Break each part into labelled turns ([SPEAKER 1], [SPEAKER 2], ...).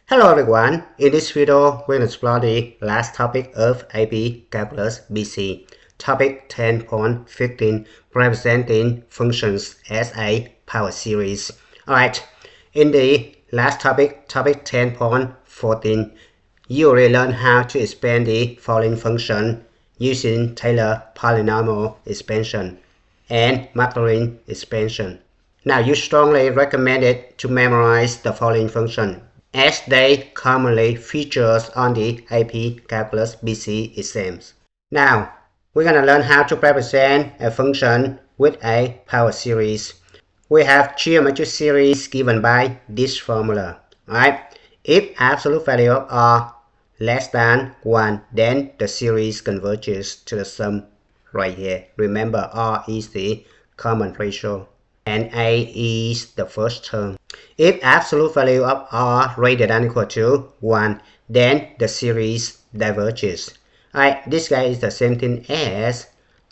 [SPEAKER 1] Hello everyone, in this video we'll explore the last topic of AP Calculus BC, topic 10.15, representing functions as a power series. Alright, in the last topic, topic 10.14, you already learned how to expand the following function using Taylor polynomial expansion and Maclaurin expansion. Now you strongly recommend it to memorize the following function, as they commonly features on the AP Calculus BC exams. Now, we're going to learn how to represent a function with a power series. We have geometric series given by this formula. Alright, if absolute value of r less than 1, then the series converges to the sum right here. Remember, r is the common ratio and a is the first term. If absolute value of r greater than or equal to 1, then the series diverges. Alright, this guy is the same thing as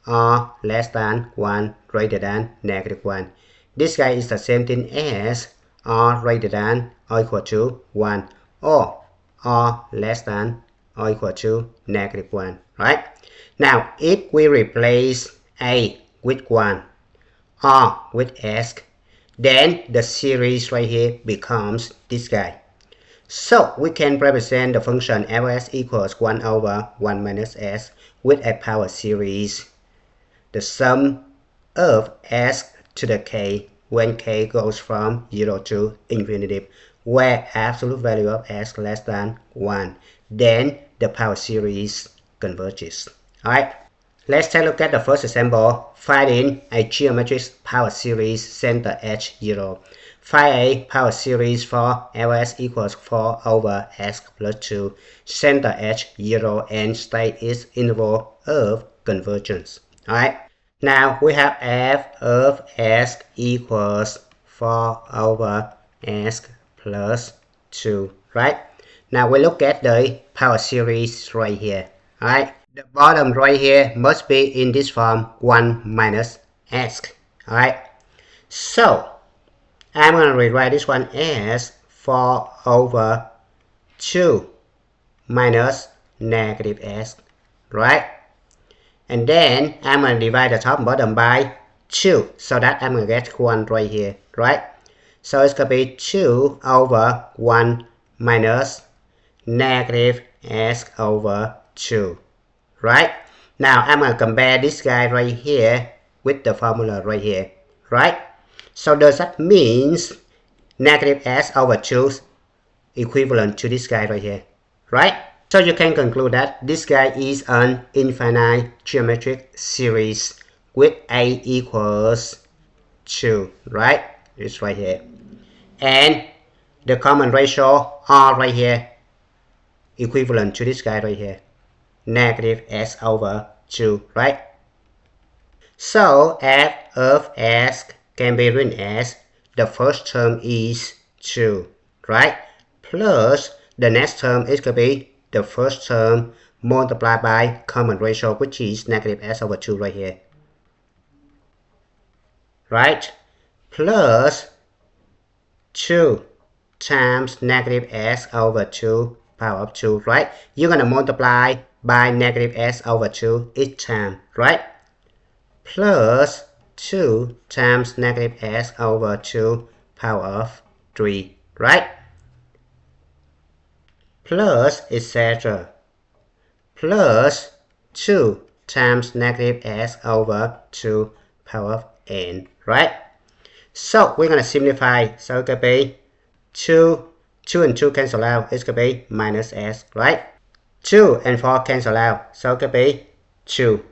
[SPEAKER 1] r less than 1 greater than negative 1. This guy is the same thing as r greater than or equal to 1 or r less than or equal to negative 1. Right? Now, if we replace a with 1, r with s, then the series right here becomes this guy. So we can represent the function fs equals 1 over 1 minus s with a power series. The sum of s to the k when k goes from 0 to infinity, where absolute value of s less than 1, then the power series converges. Alright, let's take a look at the first example, finding a geometric power series center h0. Find a power series for Ls equals 4 over s plus 2, center h0, and state its interval of convergence. Alright, now we have f of s equals 4 over s plus 2, right? Now we look at the power series right here. Alright, the bottom right here must be in this form 1 minus s. Alright, so I'm going to rewrite this one as 4 over 2 minus negative s, right? And then I'm going to divide the top and bottom by 2, so that I'm going to get 1 right here, right? So it's going to be 2 over 1 minus negative s over 2, right? Now I'm going to compare this guy right here with the formula right here, right? So does that means negative s over 2 equivalent to this guy right here, right? So you can conclude that this guy is an infinite geometric series with a equals 2, right? It's right here. And the common ratio r right here equivalent to this guy right here, negative s over 2, right? So f of s can be written as the first term is 2, right? Plus the next term is going to be the first term multiplied by common ratio, which is negative s over 2 right here, right? Plus 2 times negative s over 2 power of 2, right? You're going to multiply by negative s over 2 each time, right? Plus 2 times negative s over 2 power of 3, right? Plus etc. Plus 2 times negative s over 2 power of n, right? So we're going to simplify. So it could be 2 and 2 cancel out. It's going to be minus s, right? 2 and 4 cancel out. So it could be 2,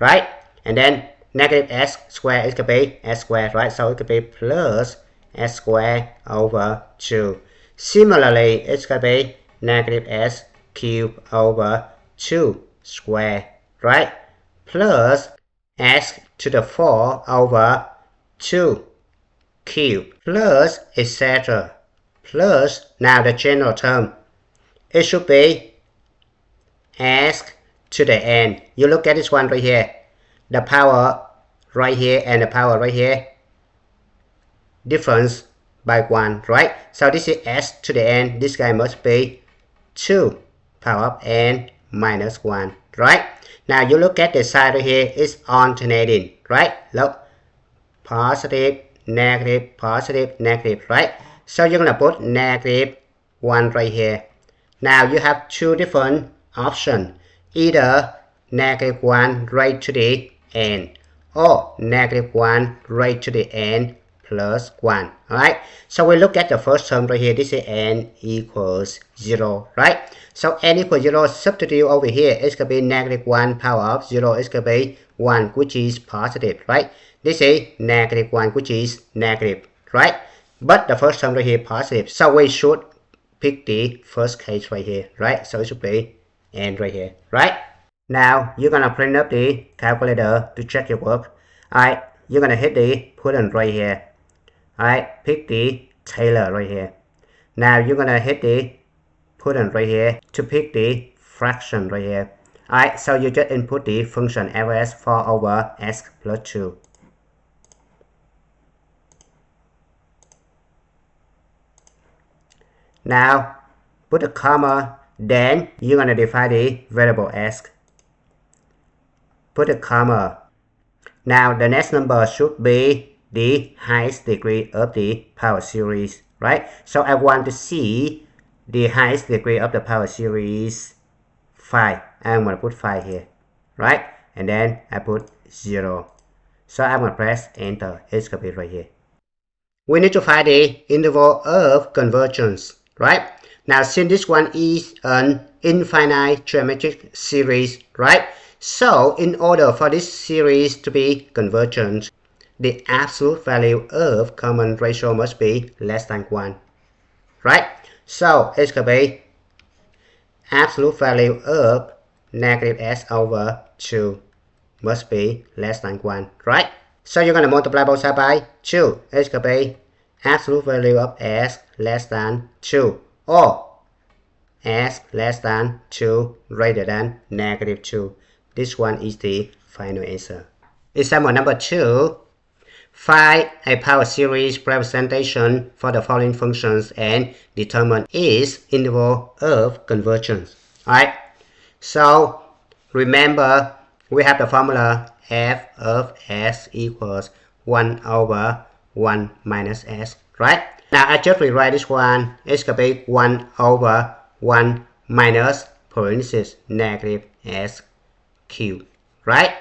[SPEAKER 1] right? And then negative s squared is going to be s squared, right? So it could be plus s squared over 2. Similarly, it's going to be negative s cubed over 2 squared, right? Plus s to the 4 over 2 cubed, plus etc. Plus, now the general term, it should be s to the n. You look at this one right here, the power right here and the power right here, difference by 1, right? So this is s to the n. This guy must be 2 power of n minus 1, right? Now you look at the side right here, it's alternating, right? Look, positive, negative, right? So you're gonna put negative 1 right here. Now you have two different options, either negative 1 raised to the n or negative 1 raised to the n plus 1. Alright, so we look at the first term right here. This is n equals 0, right? So n equals 0, substitute over here, it's going to be negative 1 power of 0, it's going to be 1, which is positive, right? This is negative 1, which is negative, right? But the first term right here positive, so we should pick the first case right here, right? So it should be n right here, right? Now you're gonna print up the calculator to check your work. Alright, you're gonna hit the button right here. Alright, pick the Taylor right here. Now you're gonna hit the button right here to pick the fraction right here. Alright, so you just input the function fs 4 over s plus 2. Now put a comma, then you're gonna define the variable s. Put a comma. Now the next number should be the highest degree of the power series, right? So I want to see the highest degree of the power series 5. I'm gonna put 5 here, right? And then I put 0. So I'm gonna press enter. It's gonna be right here. We need to find the interval of convergence, right? Now since this one is an infinite geometric series, right? So in order for this series to be convergent, the absolute value of common ratio must be less than 1, right? So it's going to be absolute value of negative s over 2 must be less than 1, right? So you're going to multiply both sides by 2. It's going to be absolute value of s less than 2, or s less than 2 greater than negative 2. This one is the final answer. Example number 2. Find a power series representation for the following functions and determine its interval of convergence. Alright, so remember we have the formula f of s equals 1 over 1 minus s, right? Now I just rewrite this one. It's going to be 1 over 1 minus parentheses negative s cubed, right?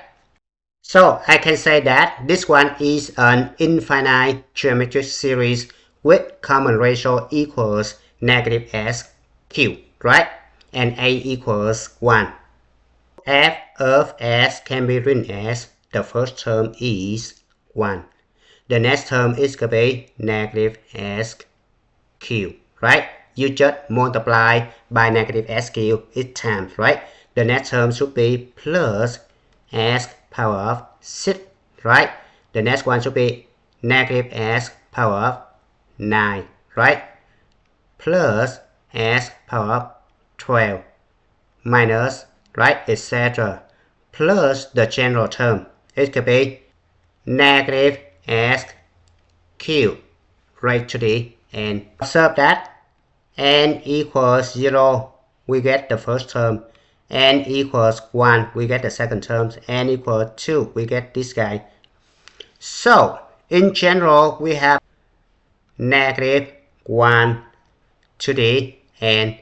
[SPEAKER 1] So I can say that this one is an infinite geometric series with common ratio equals negative s cubed, right? And a equals 1. F of s can be written as the first term is 1. The next term is going to be negative s cubed, right? You just multiply by negative s cubed each time, right? The next term should be plus s power of 6, right? The next one should be negative s power of 9, right? Plus s power of 12 minus, right, etc. Plus the general term. It could be negative s cubed raised to the n. Observe that n equals 0, we get the first term. N equals 1, we get the second term. N equals 2, we get this guy. So in general, we have negative 1 to the n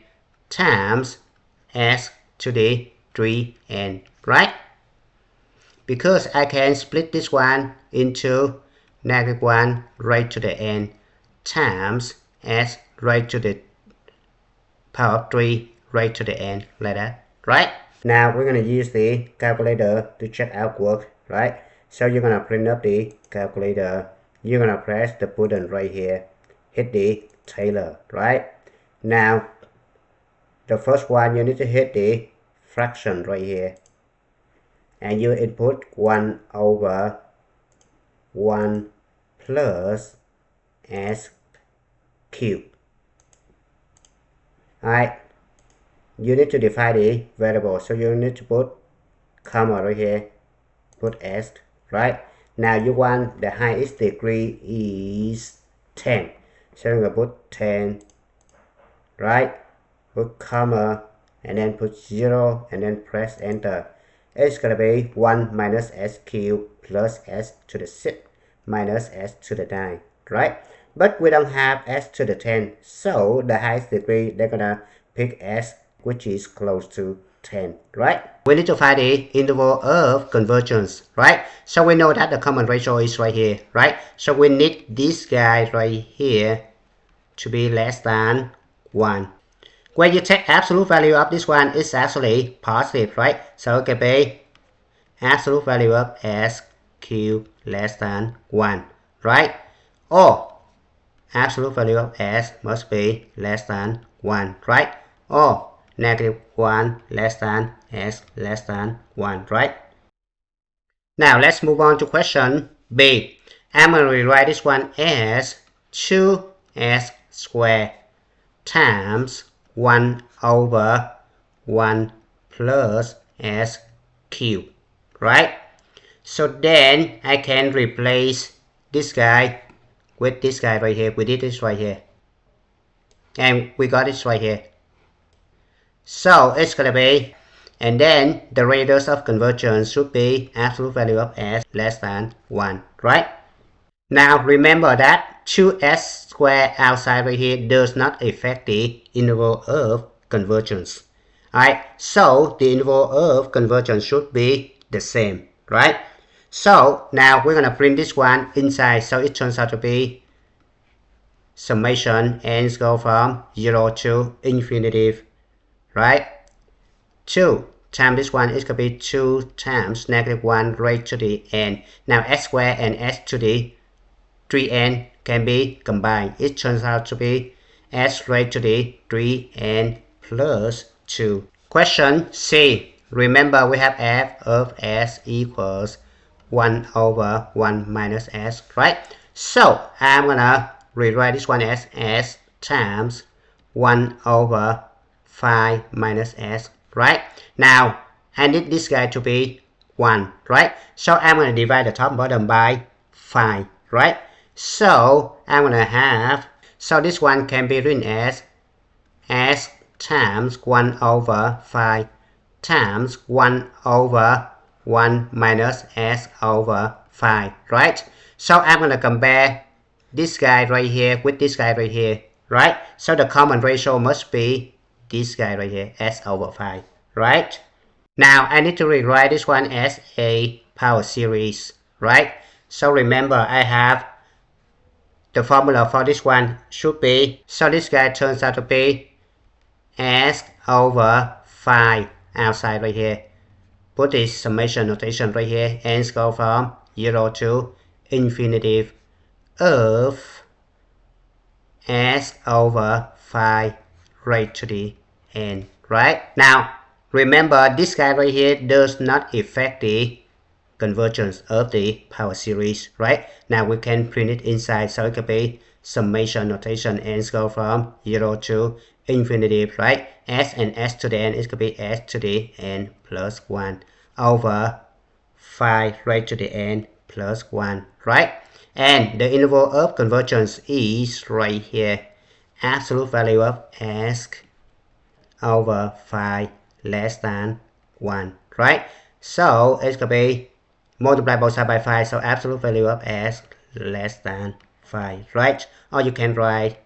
[SPEAKER 1] times s to the 3n, right? Because I can split this one into negative 1 raised to the n times s raised to the power of 3 raised to the n, like that, right? Now we're going to use the calculator to check out work, right? So you're going to print up the calculator. You're going to press the button right here, hit the Taylor, right? Now the first one, you need to hit the fraction right here, and you input 1 over 1 plus s cubed. Alright, you need to define the variable, so you need to put comma right here, put s, right? Now you want the highest degree is 10. So I'm gonna put 10, right? Put comma and then put 0 and then press enter. It's gonna be 1 minus s cubed plus s to the 6 minus s to the 9, right? But we don't have s to the 10, so the highest degree they're gonna pick s which is close to 10, right? We need to find the interval of convergence, right? So we know that the common ratio is right here, right? So we need this guy right here to be less than 1. When you take absolute value of this one, it's actually positive, right? So it can be absolute value of s cubed less than 1, right? Or absolute value of s must be less than 1, right? Or negative 1 less than s less than 1, right? Now let's move on to question B. I'm going to rewrite this one as 2s squared times 1 over 1 plus s cubed, right? So then I can replace this guy with this guy right here. We did this right here. And we got this right here. So it's gonna be, and then the radius of convergence should be absolute value of s less than 1, right? Now remember that 2s squared outside right here does not affect the interval of convergence. Alright, so the interval of convergence should be the same, right? So now we're gonna print this one inside, so it turns out to be summation ends go from 0 to infinity, right? 2 times this one is going to be 2 times negative 1 raised to the n. Now s squared and s to the 3n can be combined. It turns out to be s raised to the 3n plus 2. Question C. Remember we have f of s equals 1 over 1 minus s, right? So I'm gonna rewrite this one as s times 1 over 5 minus s, right? Now I need this guy to be 1, right? So I'm gonna divide the top and bottom by 5, right? So I'm gonna have, so this one can be written as s times 1 over 5 times 1 over 1 minus s over 5, right? So I'm gonna compare this guy right here with this guy right here, right? So the common ratio must be this guy right here, s over 5, right? Now I need to rewrite this one as a power series, right? So remember I have the formula for this one should be, so this guy turns out to be s over 5 outside right here. Put this summation notation right here, and go from 0 to infinity of s over 5 raised to the n, right? Now remember this guy right here does not affect the convergence of the power series, right? Now we can print it inside, so it could be summation notation and go from 0 to infinity, right? S and s to the n, it could be s to the n plus 1 over 5 raised to the n plus 1, right? And the interval of convergence is right here, absolute value of s over 5 less than 1, right? So it's gonna be multiply both sides by 5, so absolute value of s less than 5, right? Or you can write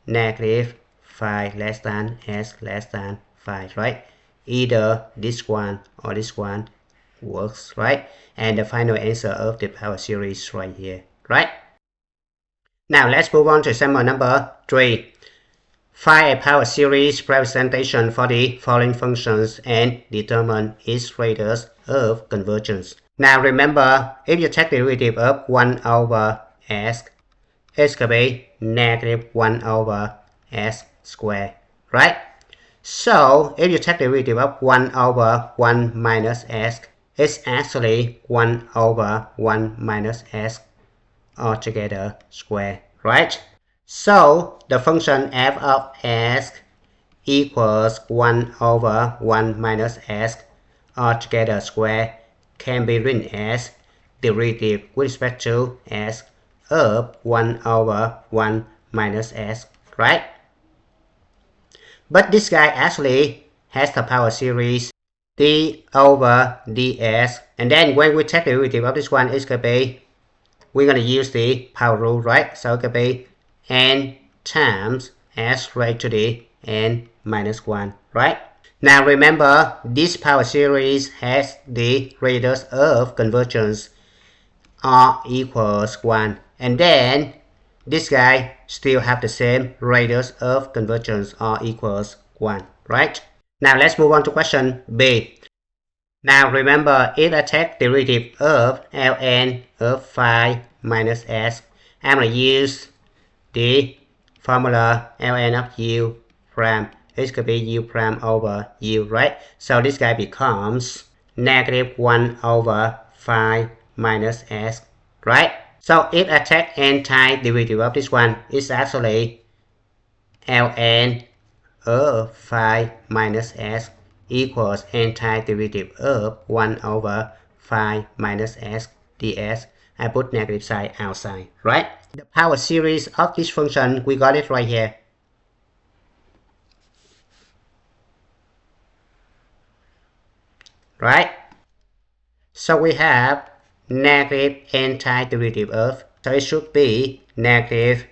[SPEAKER 1] negative 5 less than s less than 5, right? Either this one or this one works, right? And the final answer of the power series right here, right? Now let's move on to example number 3. Find a power series representation for the following functions and determine its radius of convergence. Now remember, if you take the derivative of 1 over s, it's going to be negative 1 over s squared, right? So if you take the derivative of 1 over 1 minus s, it's actually 1 over 1 minus s altogether square, right? So the function f of s equals 1 over 1 minus s altogether square can be written as derivative with respect to s of 1 over 1 minus s, right? But this guy actually has the power series d over ds, and then when we take the derivative of this one, it's going to be, we're going to use the power rule, right? So it could be n times s raised to the n minus 1, right? Now remember, this power series has the radius of convergence r equals 1, and then this guy still have the same radius of convergence r equals 1, right? Now let's move on to question B. Now remember, if I take the derivative of ln of phi minus s, I'm going to use the formula ln of u prime. This could be u prime over u, right? So this guy becomes negative 1 over phi minus s, right? So if I take antiderivative of this one, it's actually ln of phi minus s equals antiderivative of 1 over phi minus s ds. I put negative sign outside, right? The power series of this function, we got it right here. Right? So we have negative antiderivative of, so it should be negative,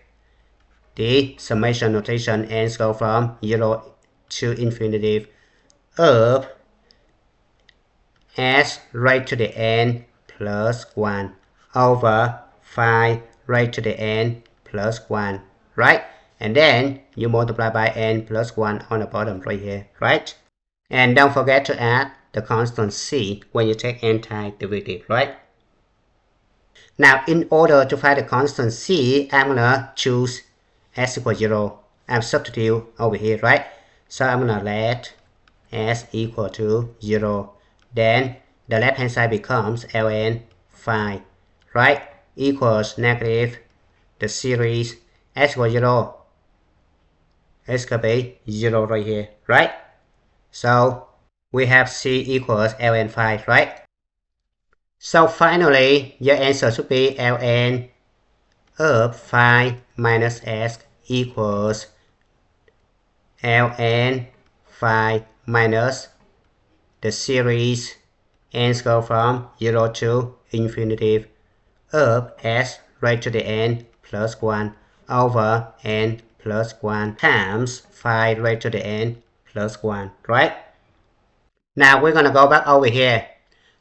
[SPEAKER 1] the summation notation ends go from 0 to infinity of s raised to the n plus 1 over phi raised to the n plus 1, right? And then you multiply by n plus 1 on the bottom right here, right? And don't forget to add the constant c when you take antiderivative, right? Now, in order to find the constant c, I'm gonna choose s equals 0. I'm substitute over here, right? So I'm gonna let s equal to 0. Then the left hand side becomes ln phi, right? Equals negative the series s equals 0. It's gonna be 0 right here, right? So we have c equals ln phi, right? So finally, your answer should be ln of phi minus s equals ln phi minus the series ends go from 0 to infinity of s raised to the n plus 1 over n plus 1 times phi raised to the n plus 1, right? Now we're gonna go back over here.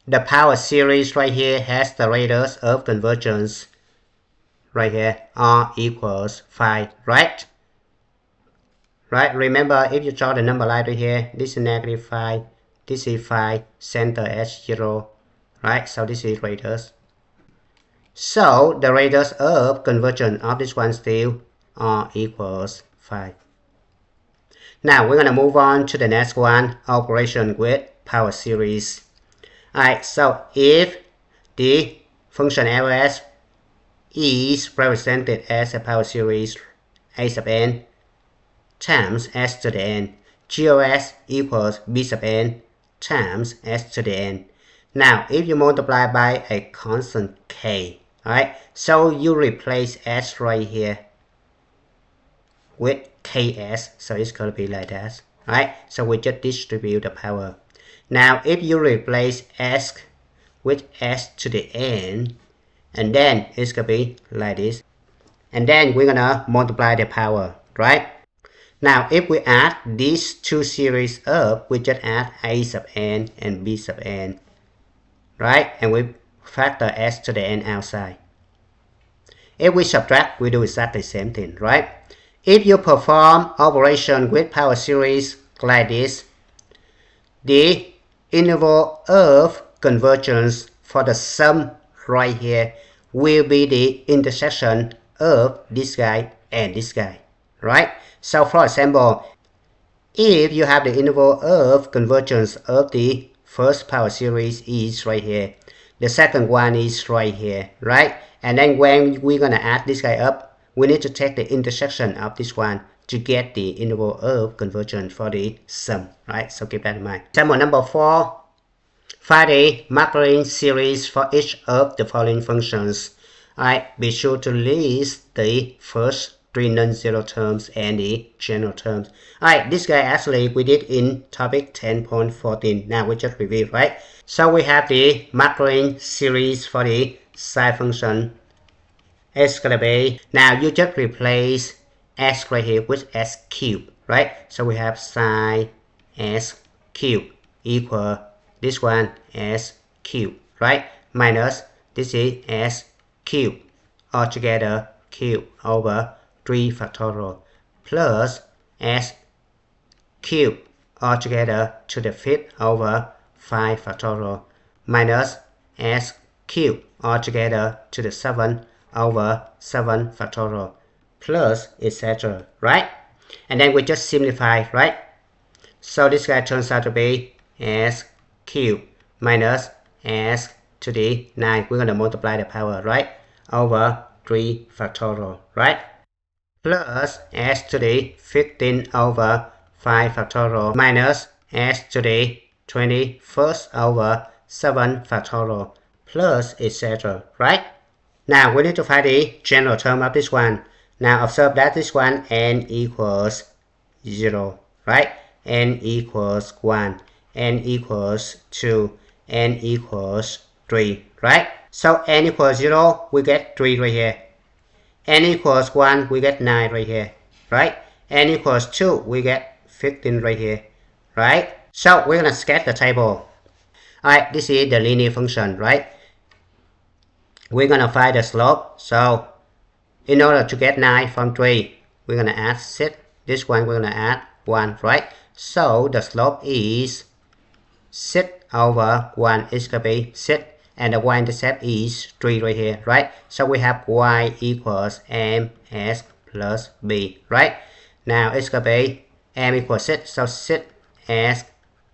[SPEAKER 1] The power series right here has the radius of convergence right here, r equals phi, right? Right, remember if you draw the number line right here, this is negative phi, this is phi, center s 0, right? So this is radius. So the radius of convergence of this one still r equals phi. Now we're gonna move on to the next one, operation with power series. Alright, so if the function ls is represented as a power series a sub n times s to the n, gos equals b sub n times s to the n. Now, if you multiply by a constant k, alright, so you replace s right here with ks, so it's going to be like that, right? So we just distribute the power. Now, if you replace s with s to the n, and then it's going to be like this. And then we're going to multiply the power, right? Now, if we add these two series up, we just add a sub n and b sub n, right? And we factor s to the n outside. If we subtract, we do exactly the same thing, right? If you perform operation with power series like this, the interval of convergence for the sum right here will be the intersection of this guy and this guy, right? So for example, if you have the interval of convergence of the first power series is right here, the second one is right here, right? And then when we're gonna add this guy up, we need to take the intersection of this one to get the interval of convergence for the sum, right? So keep that in mind. Example number 4. Find the Maclaurin series for each of the following functions. Alright, be sure to list the first 3 non-zero terms and the general terms. Alright, this guy actually we did in topic 10.14. Now we just review, right? So we have the Maclaurin series for the sine function. It's gonna be, now you just replace s right here with s cubed, right? So we have sine s cubed equal this one s cubed, right? Minus this is s cubed altogether cubed over 3 factorial plus s cubed altogether to the fifth over 5 factorial minus s cubed altogether to the 7 over 7 factorial plus etc, right? And then we just simplify, right? So this guy turns out to be s cubed minus s to the 9. We're going to multiply the power, right? Over 3 factorial, right? Plus s to the 15 over 5 factorial minus s to the 21st over 7 factorial plus etc, right? Now we need to find the general term of this one. Now observe that this one n equals 0, right? N equals 1, n equals 2, n equals 3, right? So n equals 0, we get 3 right here. N equals 1, we get 9 right here, right? N equals 2, we get 15 right here, right? So we're gonna sketch the table. Alright, this is the linear function, right? We're gonna find the slope. So in order to get 9 from 3, we're gonna add 6. This one we're gonna add 1, right? So the slope is 6 over 1 is gonna be 6, and the y-intercept is 3 right here, right? So we have y equals ms plus b, right? Now it's gonna be m equals 6, so 6s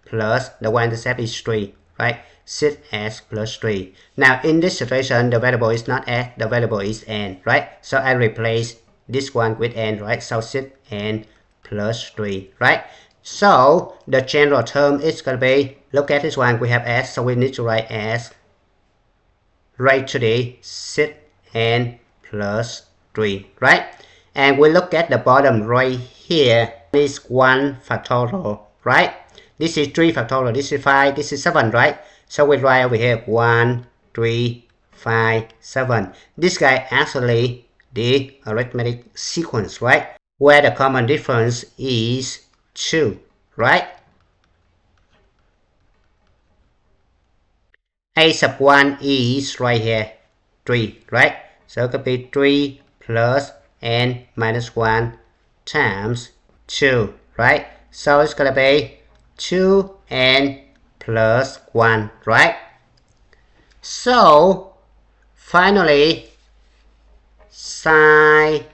[SPEAKER 1] plus the y-intercept is 3, right? 6s plus 3. Now in this situation, the variable is not s, the variable is n, right? So I replace this one with n, right? So 6n plus 3, right? So the general term is gonna be, look at this one, we have s, so we need to write s right to the 6n plus 3, right? And we look at the bottom right here, this 1 factorial, right? This is 3 factorial, this is 5, this is 7, right? So we write over here 1, 3, 5, 7. This guy actually the arithmetic sequence, right? Where the common difference is 2, right? A sub 1 is right here 3, right? So it could be 3 plus n minus 1 times 2, right? So it's gonna be 2n plus 1, right? So finally sine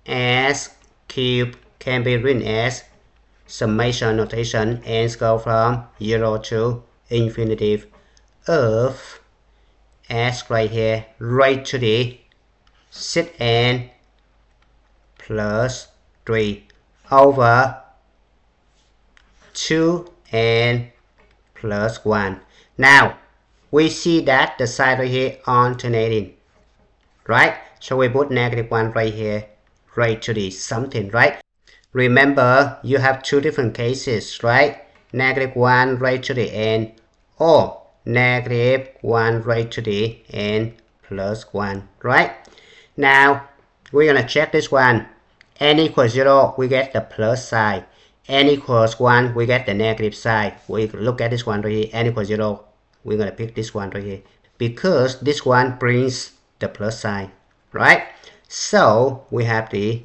[SPEAKER 1] s cubed can be written as summation notation, and go from 0 to infinity of s right here right to the 6n plus 3 over 2n plus 1. Now we see that the side right here alternating, right? So we put -1 right here right to the something, right? Remember you have two different cases, right? -1 right to the n or -1 right to the n plus 1, right? Now we're gonna check this one. N equals 0, we get the plus side. N equals 1, we get the negative side. We look at this one right here. N equals 0, we're gonna pick this one right here because this one brings the plus sign, right? So we have the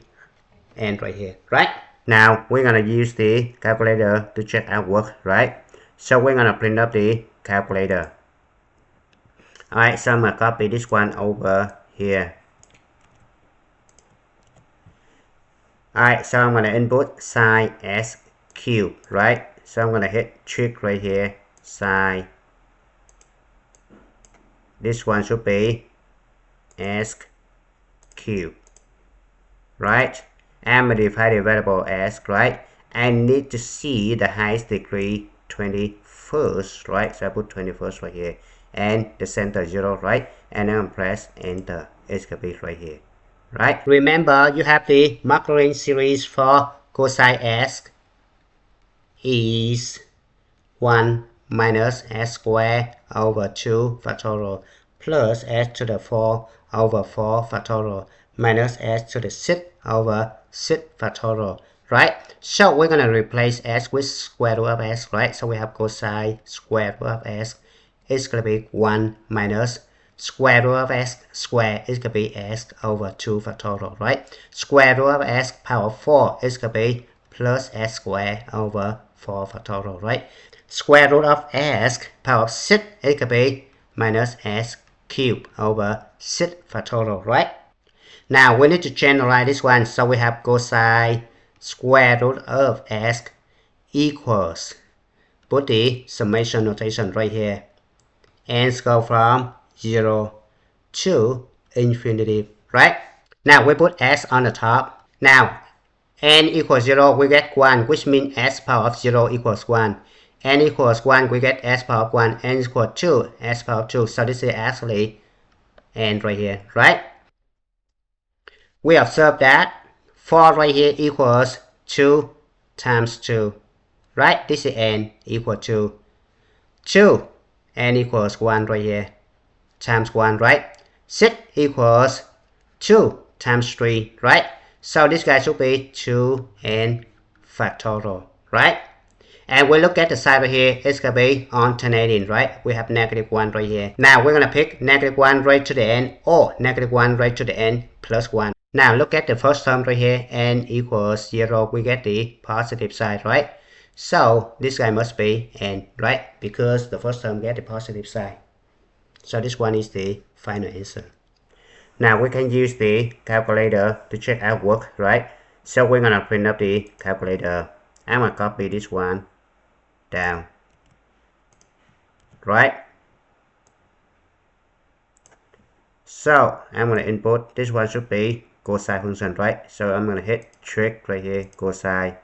[SPEAKER 1] n right here, right? Now we're gonna use the calculator to check our work, right? So we're gonna print up the calculator. Alright, so I'm gonna copy this one over here. Alright, so I'm gonna input sine s cubed, right? So I'm gonna hit trick right here, sine. This one should be s cubed, right? And modify the variable s, right? I need to see the highest degree 21st, right? So I put 21st right here, and the center 0, right? And then press enter. It's gonna be right here, right? Remember, you have the Maclaurin series for cosine s is 1 minus s squared over 2 factorial plus s to the 4 over 4 factorial minus s to the 6 over 6 factorial, right? So we're going to replace s with square root of s, right? So we have cosine square root of s is going to be 1 minus square root of s square is going to be s over 2 factorial, right? Square root of s power 4 is going to be plus s squared over 4 factorial, right? Square root of s power of 6 is going to be minus s cubed over 6 factorial, right? Now we need to generalize this one, so we have cosine square root of s equals, put the summation notation right here, and go from 0 to infinity, right? Now we put s on the top. Now n equals 0, we get 1, which means s power of 0 equals 1. N equals 1, we get s power of 1. N equals 2, s power of 2. So this is actually n right here, right? We observe that 4 right here equals 2 times 2, right? This is n equal to 2. N equals 1 right here times 1, right? 6 equals 2 times 3, right? So this guy should be 2n factorial, right? And we look at the side right here, it's going to be alternating, right? We have negative 1 right here. Now we're going to pick negative 1 right to the n or negative 1 right to the n plus 1. Now look at the first term right here, n equals 0, we get the positive side, right? So this guy must be n, right? Because the first term get the positive side. So this one is the final answer. Now we can use the calculator to check out work, right? So we're gonna print up the calculator. I'm gonna copy this one down, right? So I'm gonna input, this one should be cosine function, right? So I'm gonna hit trick right here, cosine.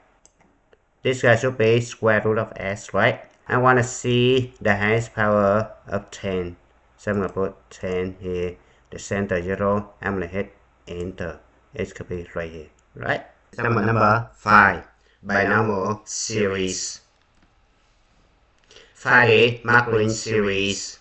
[SPEAKER 1] This guy should be square root of s, right? I wanna see the highest power of 10. So I'm gonna put 10 here. The center 0, I'm gonna hit enter. It could be right here, right? Number 5, binomial series. Find the Maclaurin series,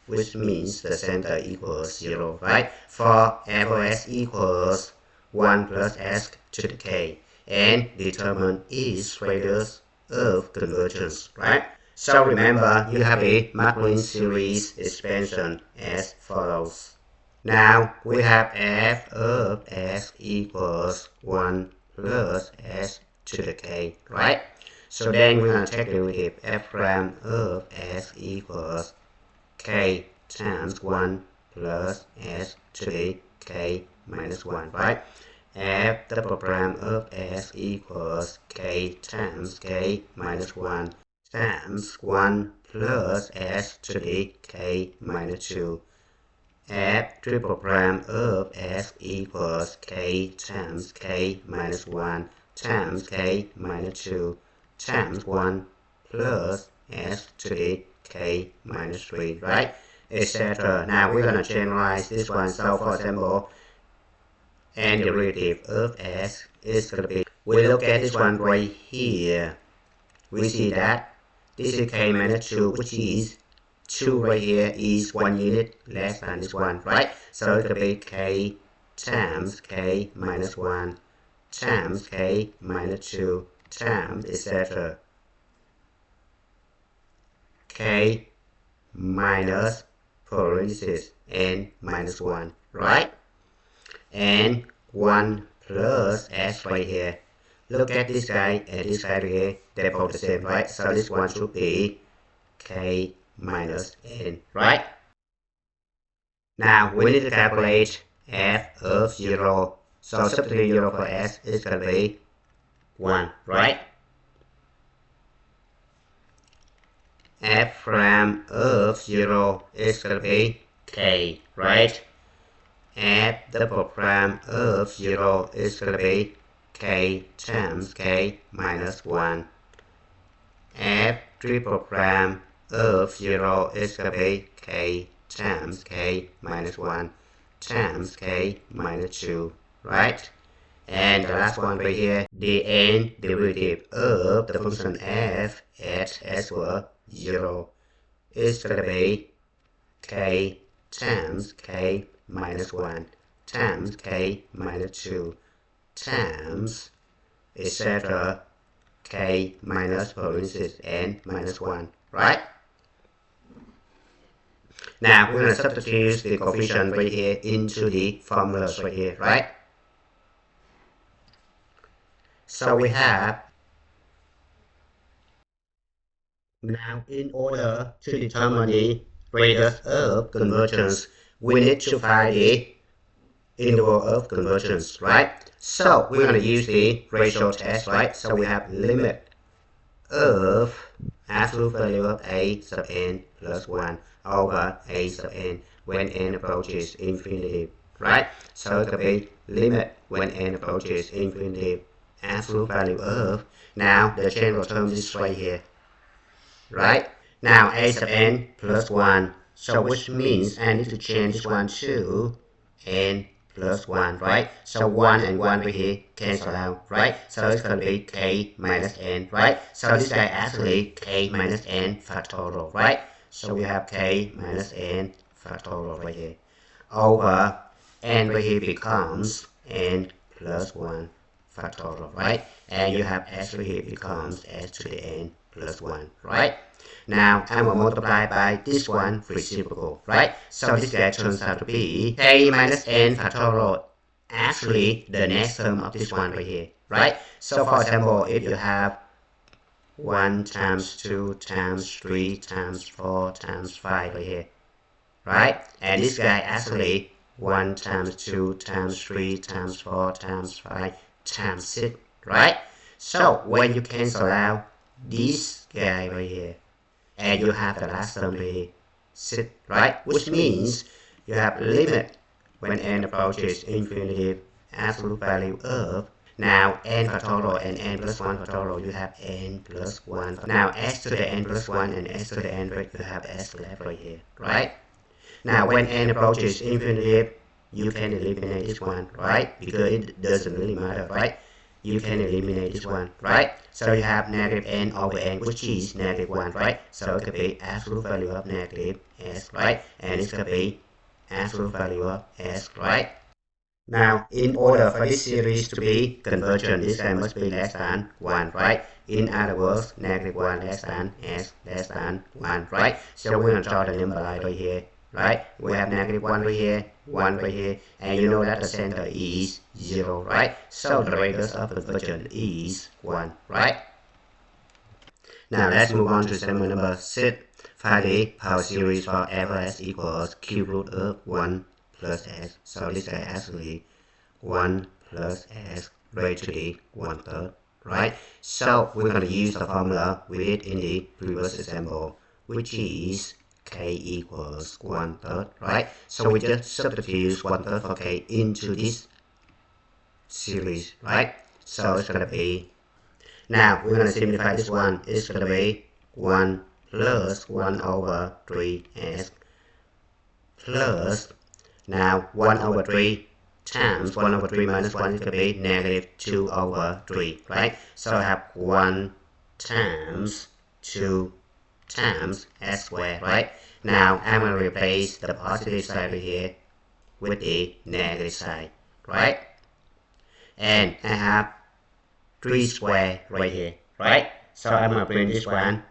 [SPEAKER 1] which means the center equals 0, right? For f of s equals 1 plus s to the k, and determine its radius of convergence, right? So remember, you have a Maclaurin series expansion as follows. Now we have f of s equals 1 plus s to the k, right? So then we're going to take the derivative f prime of s equals k times 1 plus s to the k minus 1, right? F double prime of s equals k times k minus 1 times 1 plus s to the k minus 2. F triple prime of s equals k times k minus 1 times k minus 2 times 1 plus s to the k minus 3, right? Etc. Now we're going to generalize this one. So for example, and derivative of s is going to be, we look at this one right here. We see that this is k minus 2, which is 2 right here is 1 unit less than this one, right? So it could be k times k minus 1 times k minus 2 times etc. K minus parenthesis n minus 1, right? And 1 plus s right here. Look at this guy and this guy right here, they're both the same, right? So this one should be k minus n, right? Now we need to calculate f of 0. So substitute 0 for s is going to be 1, right? F prime of 0 is going to be k, right? F double prime of 0 is going to be k times k minus 1. F triple prime of 0 is going to be k times k minus 1 times k minus 2, right? And the last one right here, the n derivative of the function f at s equals 0 is going to be k times k minus 1 times k minus 2 times etc. k minus parentheses n minus 1, right? Now we're going to substitute the coefficient right here into the formulas right here, right? So we have, now in order to determine the radius of convergence, we need to find the interval of convergence, right? So we're going to use the ratio test, right? So we have limit of absolute value of a sub n plus 1 over a sub n when n approaches infinity, right? So it could be limit when n approaches infinity, absolute value of, now the general term is right here, right? Now a sub n plus 1, so which means I need to change this one to n plus 1, right? So 1 and 1 right here cancel out, right? So it's going to be k minus n, right? So this guy actually k minus n factorial, right? So we have k minus n factorial right here over n right here becomes n plus 1 factorial, right? And you have s right here becomes s to the n plus 1, right? Now I'm going to multiply by this one reciprocal, right? So this guy turns out to be k minus n factorial, actually the next term of this one right here, right? So for example, if you have 1 times 2 times 3 times 4 times 5 right here, right? And this guy actually 1 times 2 times 3 times 4 times 5 times 6, right? So when you cancel out this guy right here, and you have the last term right here, 6, right? Which means you have limit when n approaches infinity, absolute value of, now n factorial and n plus 1 factorial, you have n plus 1. Now s to the n plus 1 and s to the n, right, you have s left right here, right? Now when n approaches infinity, you can eliminate this one, right? Because it doesn't really matter, right? You can eliminate this one, right? So you have negative n over n, which is negative 1, right? So it could be absolute value of negative s, right? And it could be absolute value of s, right? Now, in order for this series to be convergent, this guy must be less than 1, right? In other words, negative 1 less than s less than 1, right? So we're going to draw the number line right here, right? We have negative 1 right here, 1 right here, and you know that the center is 0, right? So the radius of convergence is 1, right? Now let's move on to example number 6. Find the power series for f of s equals cube root of 1 plus s. So this is actually 1 plus s raised to the 1/3, right? So we're going to use the formula we did in the previous example, which is k equals 1/3, right? So we just substitute 1/3 for k into this series, right? So it's going to be, now we're going to simplify this one. It's going to be 1 plus 1 over 3s plus, now 1 over 3 times 1 over 3 minus 1 is going to be negative 2 over 3, right? So I have 1 times 2 times s squared, right? Now I'm going to replace the positive side right here with the negative side, right? And I have 3 squared right here, right? So I'm going to bring this one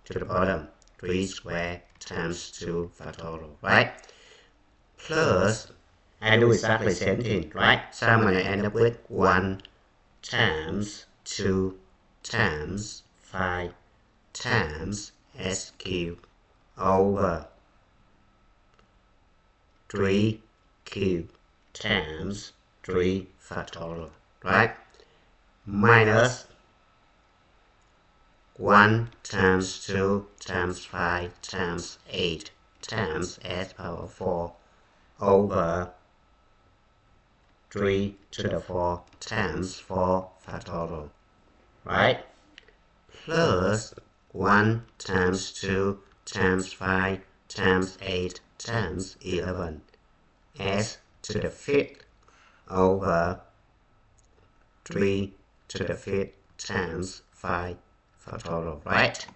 [SPEAKER 1] to the bottom, 3 squared times 2 factorial, right? Plus, I do exactly the same thing, right? So I'm going to end up with 1 times 2 times 5 times s cubed over 3 cubed times 3 factorial, right? Minus 1 times 2 times 5 times 8 times s power 4 over 3 to the 4 times 4 factorial, right? Plus 1 times 2 times 5 times 8 times 11 s to the fifth over 3 to the fifth times 5 factorial, right?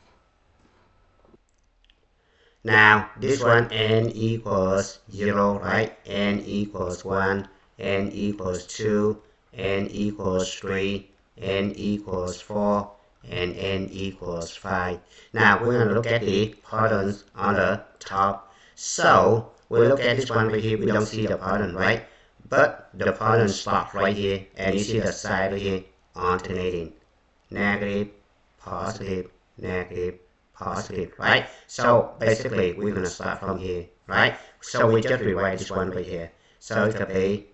[SPEAKER 1] Now this one n equals 0, right? N equals 1, n equals 2, n equals 3, n equals 4, and n equals 5. Now we're going to look at the patterns on the top. So we look at this one right here, we don't see the pattern, right? But the pattern stops right here, and you see the side right here alternating. Negative, positive, negative, positive, right? So basically we're going to start from here, right? So we just rewrite this one right here. So it could be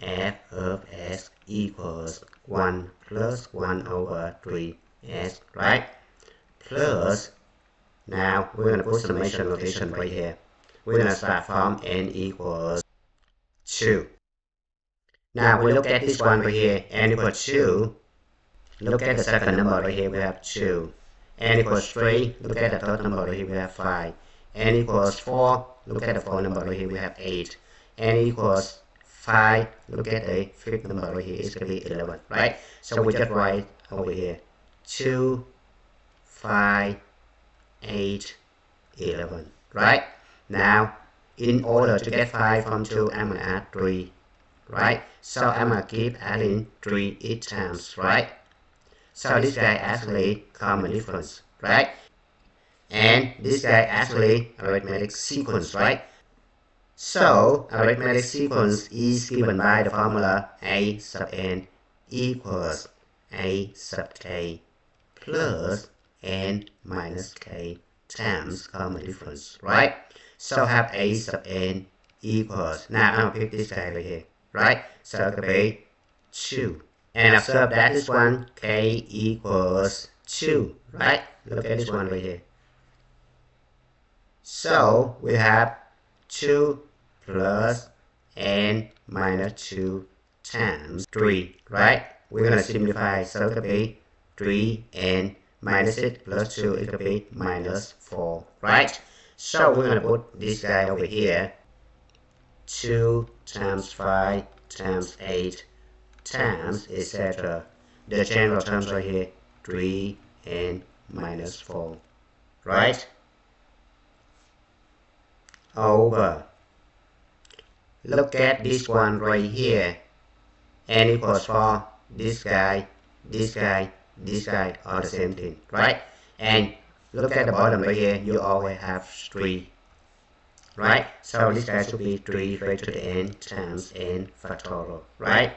[SPEAKER 1] f of s equals 1 plus 1 over 3s, right? Plus, now we're going to put summation notation right here. We're going to start from n equals 2. Now we look at this one right here, n equals 2. Look at the second number right here, we have 2. N equals 3, look at the third number right here, we have 5. N equals 4, look at the fourth number right here, we have 8. N equals 5, look at the fifth number right here, it's going to be 11, right? So we just write over here, 2, 5, 8, 11, right? Now, in order to get 5 from 2, I'm going to add 3, right? So I'm going to keep adding 3 each times, right? So this guy actually common difference, right? And this guy actually arithmetic sequence, right? So arithmetic sequence is given by the formula a sub n equals a sub k plus n minus k times common difference, right? So have a sub n equals, now I'm gonna pick this guy right here, right? So it could be 2. And observe that this one, k equals 2, right? Look at this one right here. So we have 2 plus n minus 2 times 3, right? We're going to simplify, so it could be 3n minus it plus 2, it could be minus 4, right? So we're going to put this guy over here, 2 times 5 times 8 times, etc. The general terms right here, 3n minus 4, right? Over. Look at this one right here. N equals 4, this guy, this guy, this guy are the same thing, right? And look at the bottom right here, you always have 3, right? So this guy should be 3 raised to the n times n factorial, right?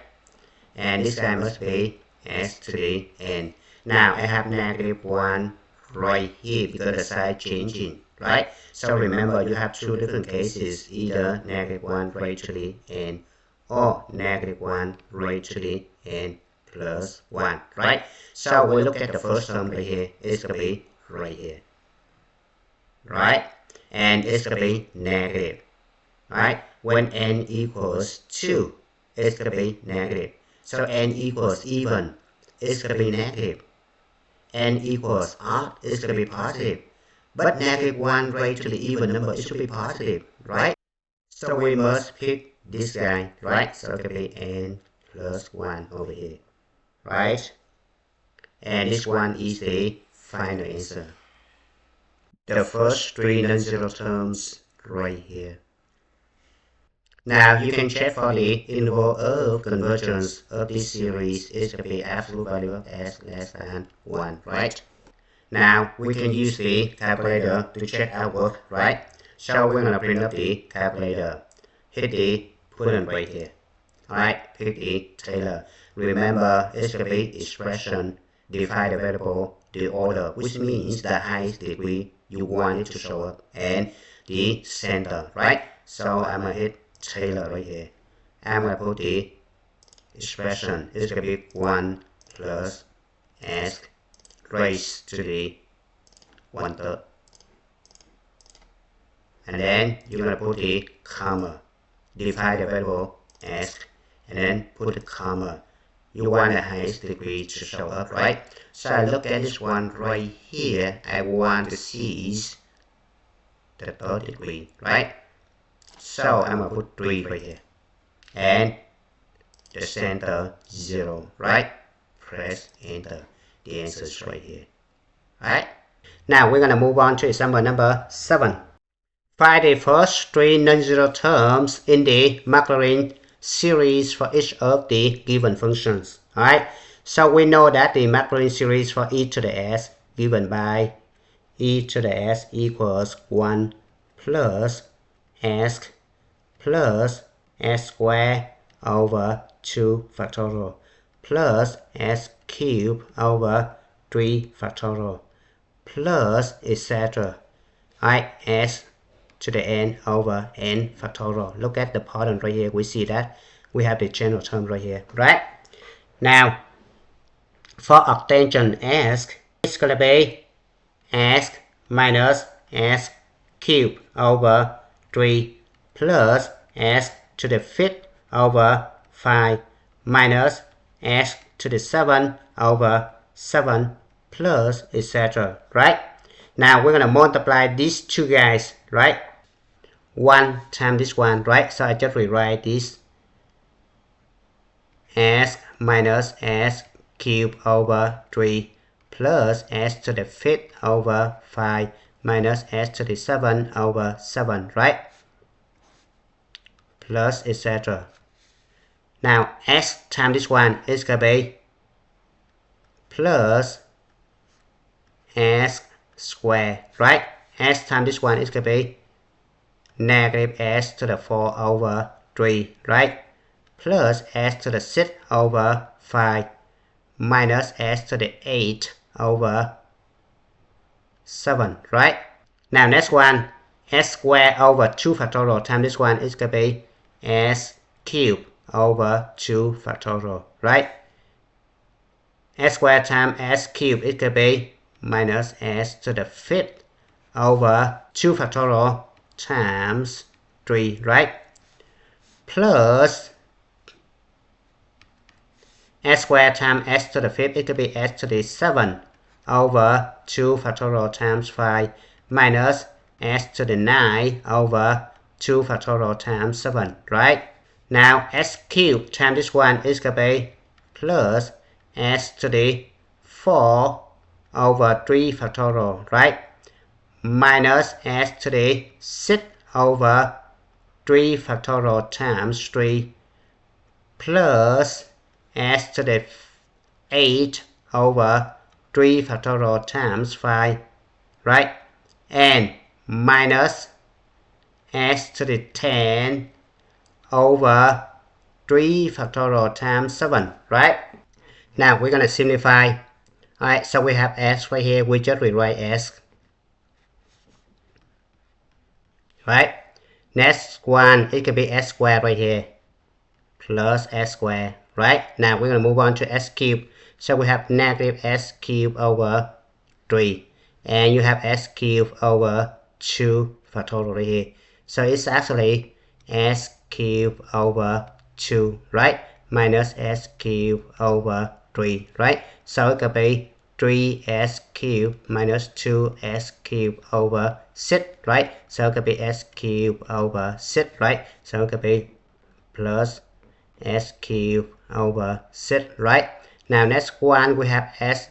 [SPEAKER 1] And this guy must be s to the n. Now I have negative 1 right here because the sign changing, right? So remember you have two different cases, either negative 1 raised to the n or negative 1 raised to the n plus 1, right? So we look at the first term right here, it's going to be right here, right? And it's going to be negative, right? When n equals 2, it's going to be negative. So n equals even, it's going to be negative. N equals odd, it's going to be positive. But negative 1 raised to the even number, it should be positive, right? So we must pick this guy, right? So it could be n plus 1 over here, right? And this one is the final answer. The first 3 non-zero terms right here. Now you can check for the interval of convergence of this series is to be absolute value of s less than 1, right? Now we can use the calculator to check our work, right? So we're going to print up the calculator. Hit the put and right here. Alright, pick the Taylor. Remember, it's going to be expression, define the variable, the order, which means the highest degree you want it to show up, and the center, right? So I'm going to hit Taylor right here. I'm going to put the expression, it's going to be 1 plus s raised to the 1/3. And then you're going to put the comma, define the variable s, and then put the comma. You want the highest degree to show up, right? So I look at this one right here. I want to see the 3rd degree, right? So I'm gonna put 3 right here. And the center 0, right? Press enter. The answer is right here. Right? Now we're gonna move on to example number 7. Find the first 3 non-zero terms in the Maclaurin series for each of the given functions. Alright, so we know that the Maclaurin series for e to the s given by e to the s equals 1 plus s plus s squared over 2 factorial plus s cubed over 3 factorial plus etc. I s to the n over n factorial. Look at the pattern right here. We see that we have the general term right here, right? Now, for octangent s, it's gonna be s minus s cubed over 3 plus s to the 5th over 5 minus s to the 7 over 7 plus etc. Right? Now we're gonna multiply these two guys, right? 1 times this one, right? So I just rewrite this s minus s cubed over 3 plus s to the 5th over 5 minus s to the 7 over 7, right? Plus etc. Now s times this one is gonna be plus s squared, right? S times this one is gonna be negative s to the 4 over 3, right? Plus s to the 6 over 5 minus s to the 8 over 7, right? Now next one, s squared over 2 factorial times this one is going to be s cubed over 2 factorial, right? S squared times s cubed is going to be minus s to the 5th over 2 factorial times 3, right? Plus s squared times s to the 5th, it could be s to the 7 over 2 factorial times 5 minus s to the 9 over 2 factorial times 7, right? Now s cubed times this one is going to be plus s to the 4 over 3 factorial, right? Minus s to the 6 over 3 factorial times 3 plus s to the 8 over 3 factorial times 5, right? And minus s to the 10 over 3 factorial times 7, right? Now we're going to simplify. Alright, so we have s right here. We just rewrite s. Right? Next one, it could be s squared right here. Plus s squared. Right? Now we're going to move on to s cubed. So we have negative s cubed over 3. And you have s cubed over 2 factorial right here. So it's actually s cubed over 2, right? Minus s cubed over 3, right? So it could be 3s cubed minus 2s cubed over 6, right? So it could be s cubed over 6, right? So it could be plus s cubed over 6, right? Now next one we have s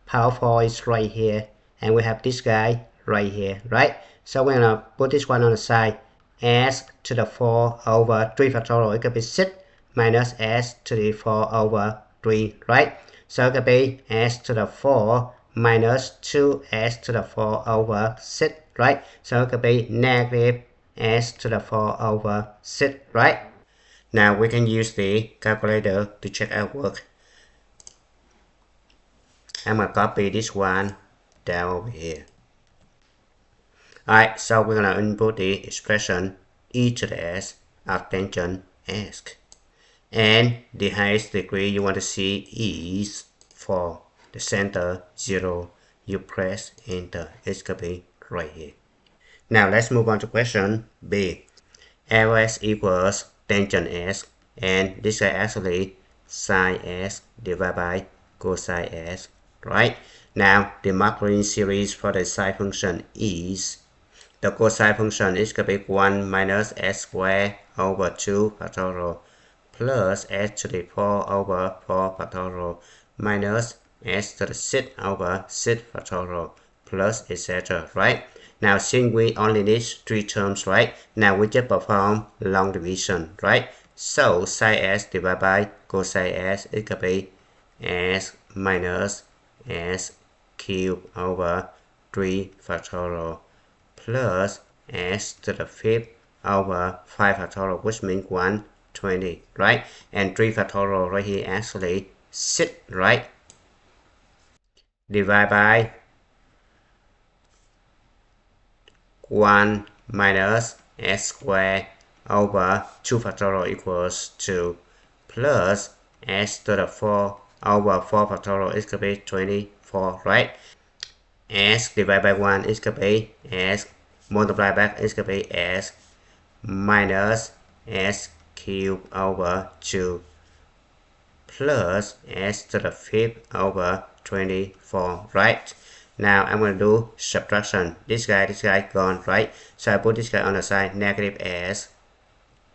[SPEAKER 1] power 4 is right here, and we have this guy right here, right? So we're gonna put this one on the side. S to the 4 over 3 factorial, it could be 6 minus s to the 4 over 3, right? So it could be s to the 4 minus 2s to the 4 over 6, right? So it could be negative s to the 4 over 6, right? Now we can use the calculator to check our work. I'm going to copy this one down over here. Alright, so we're going to input the expression e to the s arctangent s. And the highest degree you want to see is for the center 0. You press enter. It's going to be right here. Now let's move on to question B. Ls equals tangent s, and this is actually sine s divided by cosine s, right? Now the Maclaurin series for the sine function is the cosine function is going to be 1 minus s squared over 2 factorial plus s to the 4 over 4 factorial minus s to the 6 over 6 factorial plus etc. Right? Now since we only need 3 terms, right? Now we just perform long division, right? So sin s divided by cosine s is going to be s minus s cubed over 3 factorial plus s to the 5th over 5 factorial, which means 120, right? And 3 factorial right here actually 6, right? Divide by 1 minus s squared over 2 factorial equals 2 plus s to the 4 over 4 factorial is going to be 24, right? S divided by 1 is going to be s multiplied back is going to be s minus s cubed over 2 plus s to the 5th over 24, right? Now I'm going to do subtraction. This guy gone, right? So I put this guy on the side, negative s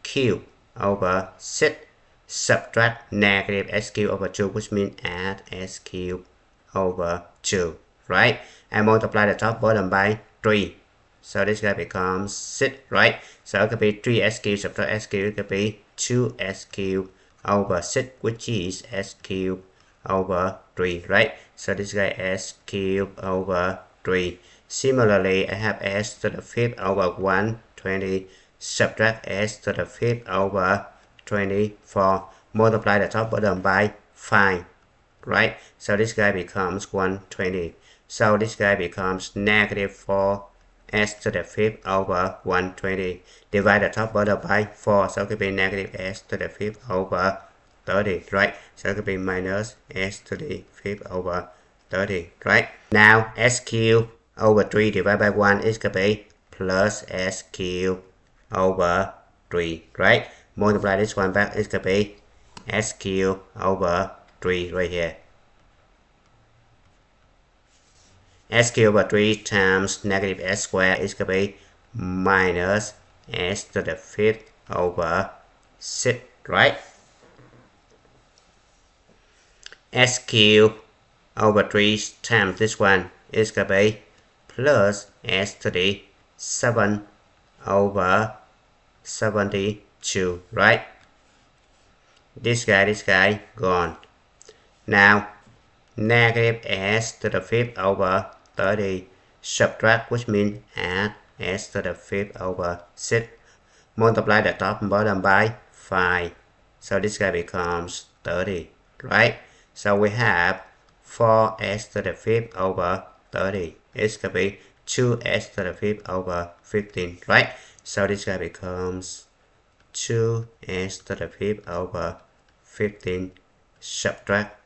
[SPEAKER 1] cubed over 6 subtract negative s cubed over 2, which means add s cubed over 2, right? And multiply the top bottom by 3. So this guy becomes 6, right? So it could be 3s cubed subtract s cubed, it could be 2s cubed over 6, which is s cubed over 3, right? So this guy s cubed over 3. Similarly, I have s to the 5th over 120 subtract s to the 5th over 24. Multiply the top bottom by 5, right? So this guy becomes 120. So this guy becomes negative 4 s to the 5th over 120. Divide the top bottom by 4. So it could be negative s to the 5th over 30, right? So it could be minus s to the 5th over 30, right? Now s cubed over 3 divided by 1 is going to be plus s cubed over 3, right? Multiply this one back, it's going to be s cubed over 3 right here. S cubed over 3 times negative s squared is going to be minus s to the 5th over 6, right? S cubed over 3 times this one is going to be plus s to the 7 over 72, right? This guy gone. Now negative s to the 5th over 30 subtract, which means add s to the 5th over 6. Multiply the top and bottom by 5. So this guy becomes 30, right? So we have 4s to the 5th over 30. It's going to be 2s to the 5th over 15, right? So this guy becomes 2s to the 5th over 15 subtract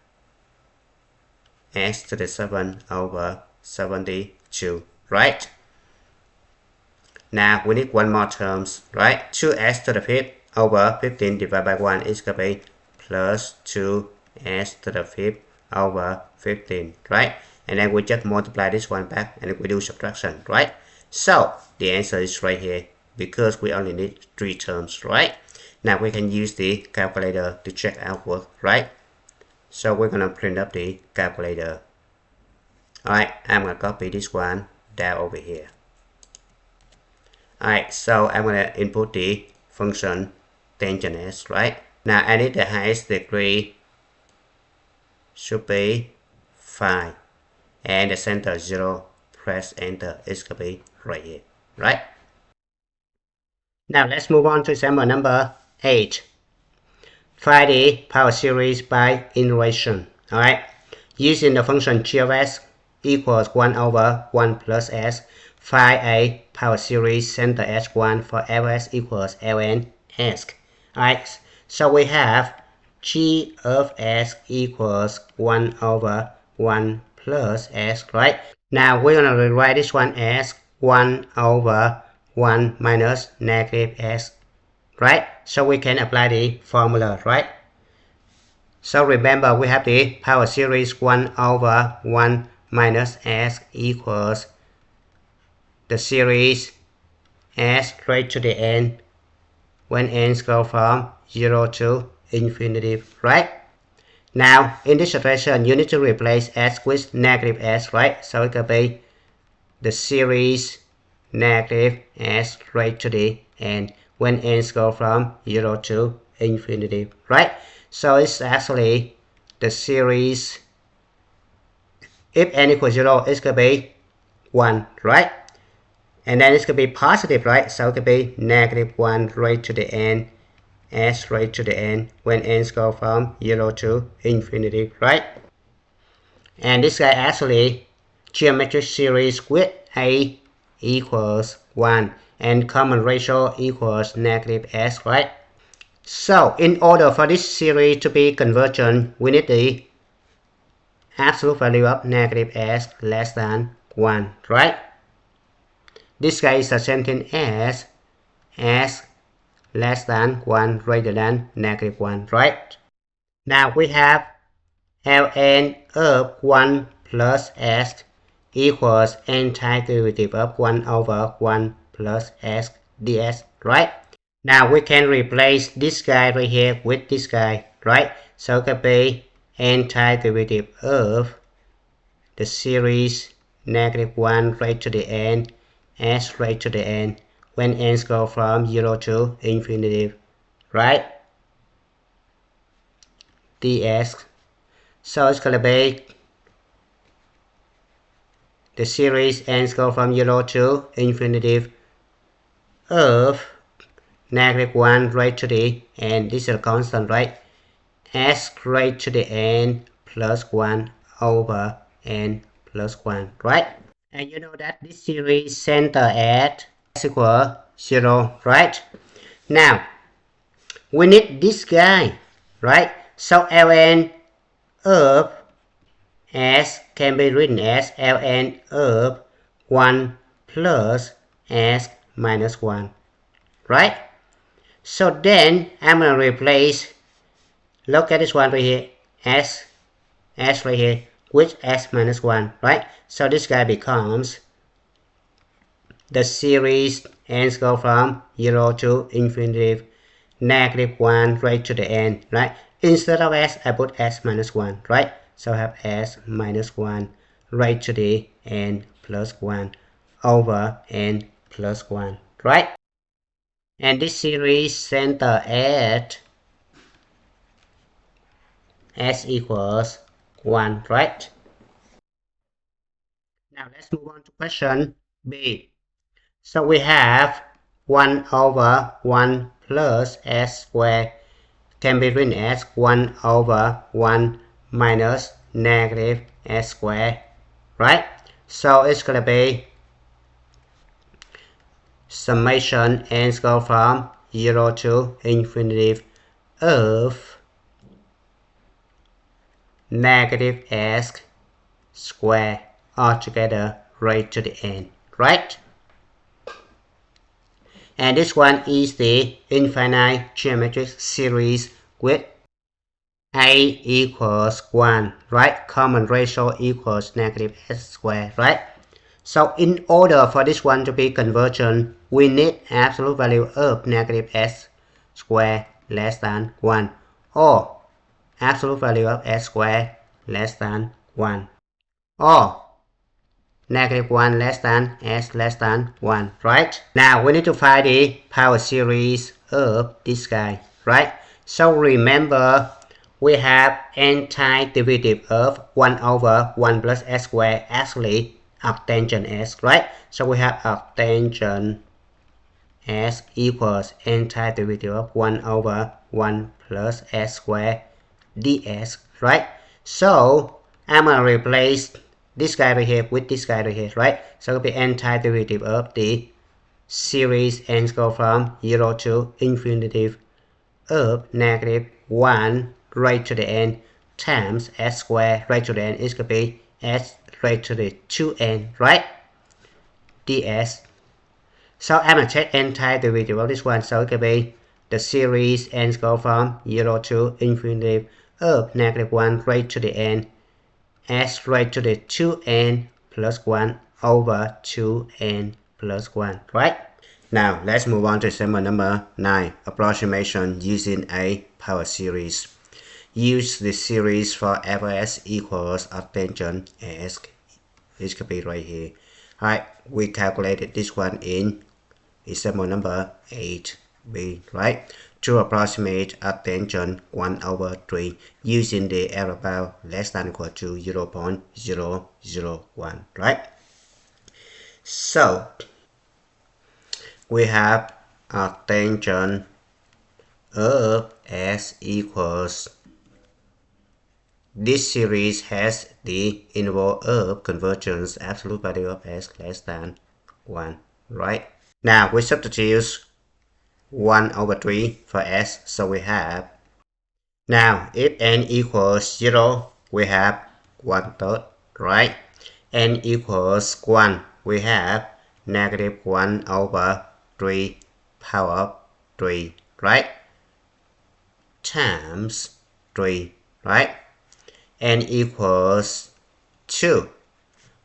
[SPEAKER 1] s to the 7 over 72, right? Now we need one more terms, right? 2s to the 5th over 15 divided by 1 is going to be plus 2s to the 5th over 15, right? And then we just multiply this one back and we do subtraction, right? So the answer is right here because we only need 3 terms, right? Now we can use the calculator to check out work, right? So we're going to print up the calculator. Alright, I'm going to copy this one down over here. Alright, so I'm going to input the function tangent s, right? Now I need the highest degree should be 5. And the center 0. Press enter. It's going to be right here, right? Now let's move on to example number 8. Find the power series by iteration. Alright, using the function g of s equals 1 over 1 plus s, find a power series center s1 for Ls equals Ln s. Alright, so we have g of s equals 1 over 1 plus s, right? Now we're going to rewrite this one as 1 over 1 minus negative s, right? So we can apply the formula, right? So remember we have the power series 1 over 1 minus s equals the series s raised to the n when n goes from 0 to infinity, right? Now, in this situation, you need to replace s with negative s, right? So it could be the series negative s raised to the n when n goes from 0 to infinity, right? So it's actually the series, if n equals 0, it's going to be 1, right? And then it's going to be positive, right? So it could be negative 1 raised to the n s raised to the n when n goes from 0 to infinity, right? And this guy actually geometric series with a equals 1 and common ratio equals negative s, right? So in order for this series to be convergent, we need the absolute value of negative s less than 1, right? This guy is the same thing as s less than 1 greater than negative 1, right? Now we have ln of 1 plus s equals antiderivative of 1 over 1 plus s ds, right? Now we can replace this guy right here with this guy, right? So it could be antiderivative of the series negative 1 raised to the n s raised to the n when n goes from 0 to infinity, right? ds. So it's gonna be the series n goes from 0 to infinity of negative 1 raised to the n, this is a constant, right? S raised to the n plus 1 over n plus 1, right? And you know that this series center at s equal 0, right? Now, we need this guy, right? So ln of s can be written as ln of 1 plus s minus 1, right? So then I'm going to replace, look at this one right here, s right here, with s minus 1, right? So this guy becomes the series n go from 0 to infinity, negative 1 raised to the n, right? Instead of s, I put s minus 1, right? So I have s minus 1 raised to the n plus 1 over n plus 1, right? And this series center at s equals 1, right? Now let's move on to question B. So we have 1 over 1 plus s squared can be written as 1 over 1 minus negative s squared, right? So it's going to be summation n go from 0 to infinity of negative s squared altogether raised to the n, right? And this one is the infinite geometric series with a equals 1, right? Common ratio equals negative s squared, right? So in order for this one to be convergent, we need absolute value of negative s squared less than 1, or absolute value of s squared less than 1, or negative 1 less than s less than 1, right? Now we need to find the power series of this guy, right? So remember, we have antiderivative of 1 over 1 plus s squared, actually arctangent s, right? So we have arctangent s equals antiderivative of 1 over 1 plus s squared ds, right? So I'm going to replace this guy right here with this guy right here, right? So it'll be antiderivative of the series n go from 0 to infinity of negative 1 raised to the n times s squared raised to the n is going to be s raised to the 2n, right? ds. So I'm going to take antiderivative of this one, so it could be the series n go from 0 to infinity of negative 1 raised to the n s raised to the 2n plus 1 over 2n plus 1, right? Now let's move on to example number 9, approximation using a power series. Use the series for fs equals a tangent as this could be right here. Alright, we calculated this one in example number 8b, right? To approximate a tangent 1 over 3 using the error bound less than or equal to 0.001, right? So we have a tangent of s equals, this series has the interval of convergence absolute value of s less than 1, right? Now we substitute 1 over 3 for s, so we have, now if n equals 0, we have 1/3, right? N equals 1, we have negative 1 over 3 power 3, right? Times 3, right? N equals 2,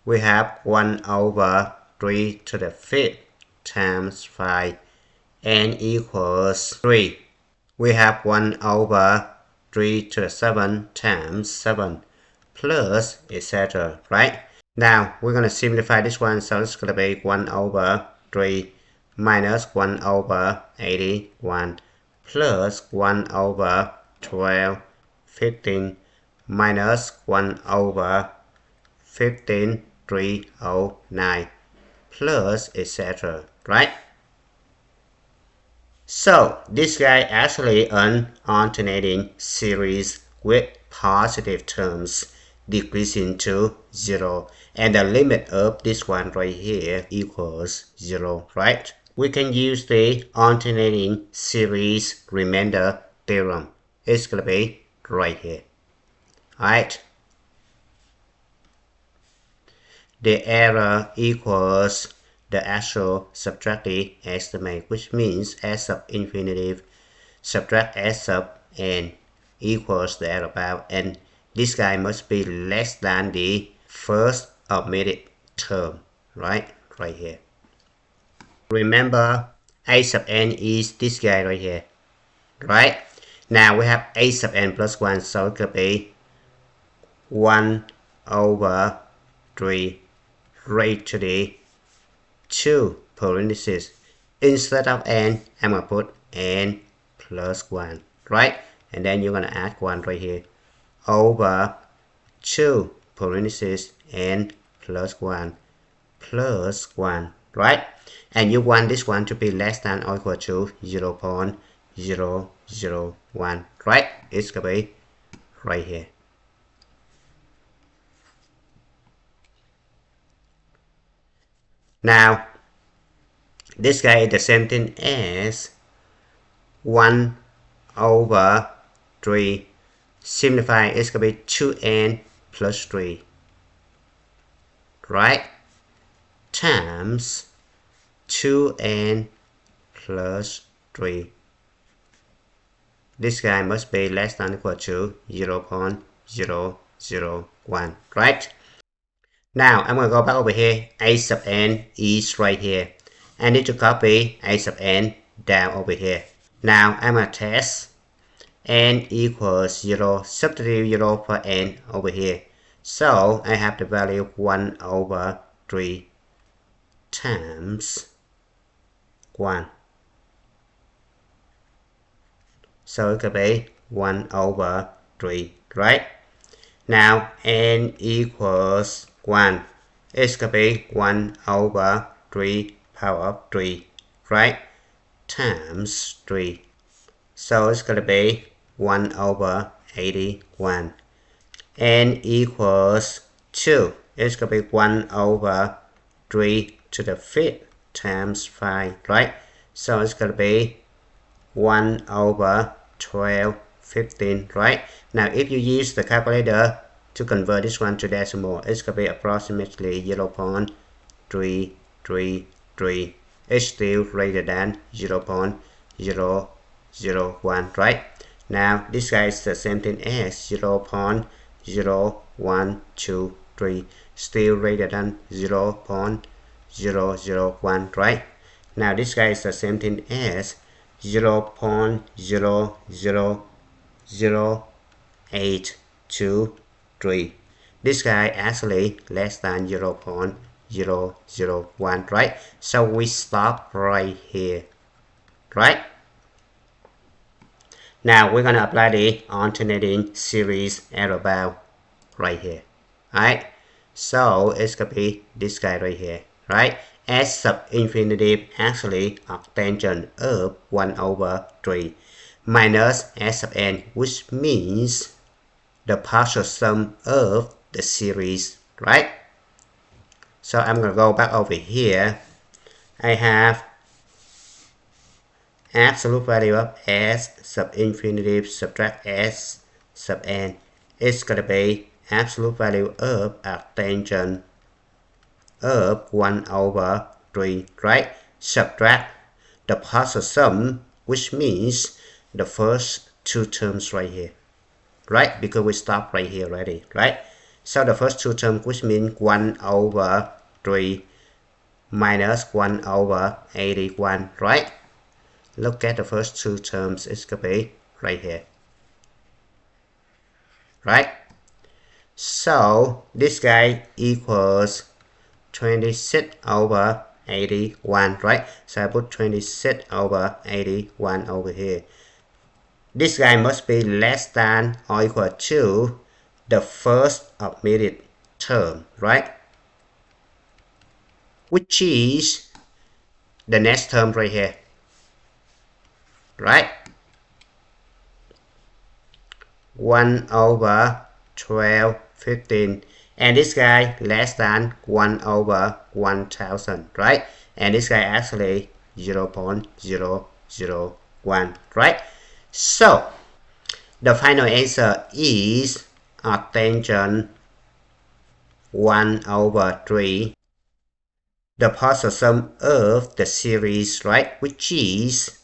[SPEAKER 1] we have 1 over 3 to the 5th times 5. N equals 3, we have 1 over 3 to the 7th times 7 plus etc, right? Now we're going to simplify this one, so it's going to be 1 over 3 minus 1 over 81 plus 1 over 12 15 minus 1 over 15 309 plus etc, right? So this guy actually an alternating series with positive terms decreasing to 0, and the limit of this one right here equals 0, right? We can use the alternating series remainder theorem. It's going to be right here. Alright. The error equals the actual subtract the estimate, which means s sub infinitive subtract s sub n equals the error bound, and this guy must be less than the first omitted term, right here. Remember, a sub n is this guy right here, right? Now we have a sub n plus 1, so it could be 1 over 3 raised to the 2 parentheses. Instead of n, I'm going to put n plus 1, right? And then you're going to add 1 right here over 2 parentheses n plus 1 plus 1, right? And you want this one to be less than or equal to 0.001, right? It's going to be right here. Now this guy is the same thing as 1 over 3. Simplify, it's going to be 2n plus 3, right? Times 2n plus 3. This guy must be less than or equal to 0.001, right? Now I'm going to go back over here. A sub n is right here. I need to copy a sub n down over here. Now I'm going to test n equals 0, substitute 0 for n over here. So I have the value 1 over 3 times 1. So it could be 1 over 3, right? Now n equals 1. It could be 1 over 3 power of 3, right? Times 3. So it's going to be 1 over 81. N equals 2. It's going to be 1 over 3 to the 5th times 5, right? So it's going to be 1 over 12, 15, right? Now if you use the calculator to convert this one to decimal, it's going to be approximately 0.333. It's still greater than 0.001, right? Now this guy is the same thing as 0.0123, still greater than 0.001, right? Now this guy is the same thing as 0.0000823. This guy actually less than 0.001, right? So we stop right here, right? Now we're gonna apply the alternating series error bound right here, right? So it's gonna be this guy right here, right? S sub infinitive actually arctangent of 1 over 3 minus S sub n, which means the partial sum of the series, right? So I'm gonna go back over here. I have absolute value of S sub infinitive subtract S sub n. It's gonna be absolute value of arctangent of 1 over 3, right? Subtract the partial sum, which means the first two terms right here, right? Because we stop right here already, right? So the first two terms, which means 1 over 3 minus 1 over 81, right? Look at the first two terms, it's gonna be right here, right? So this guy equals 26 over 81, right? So I put 26 over 81 over here. This guy must be less than or equal to the first omitted term, right? Which is the next term right here, right? 1 over 12, 15. And this guy less than 1 over 1000, right? And this guy actually 0.001, right? So the final answer is arctangent 1 over 3, the partial sum of the series, right? Which is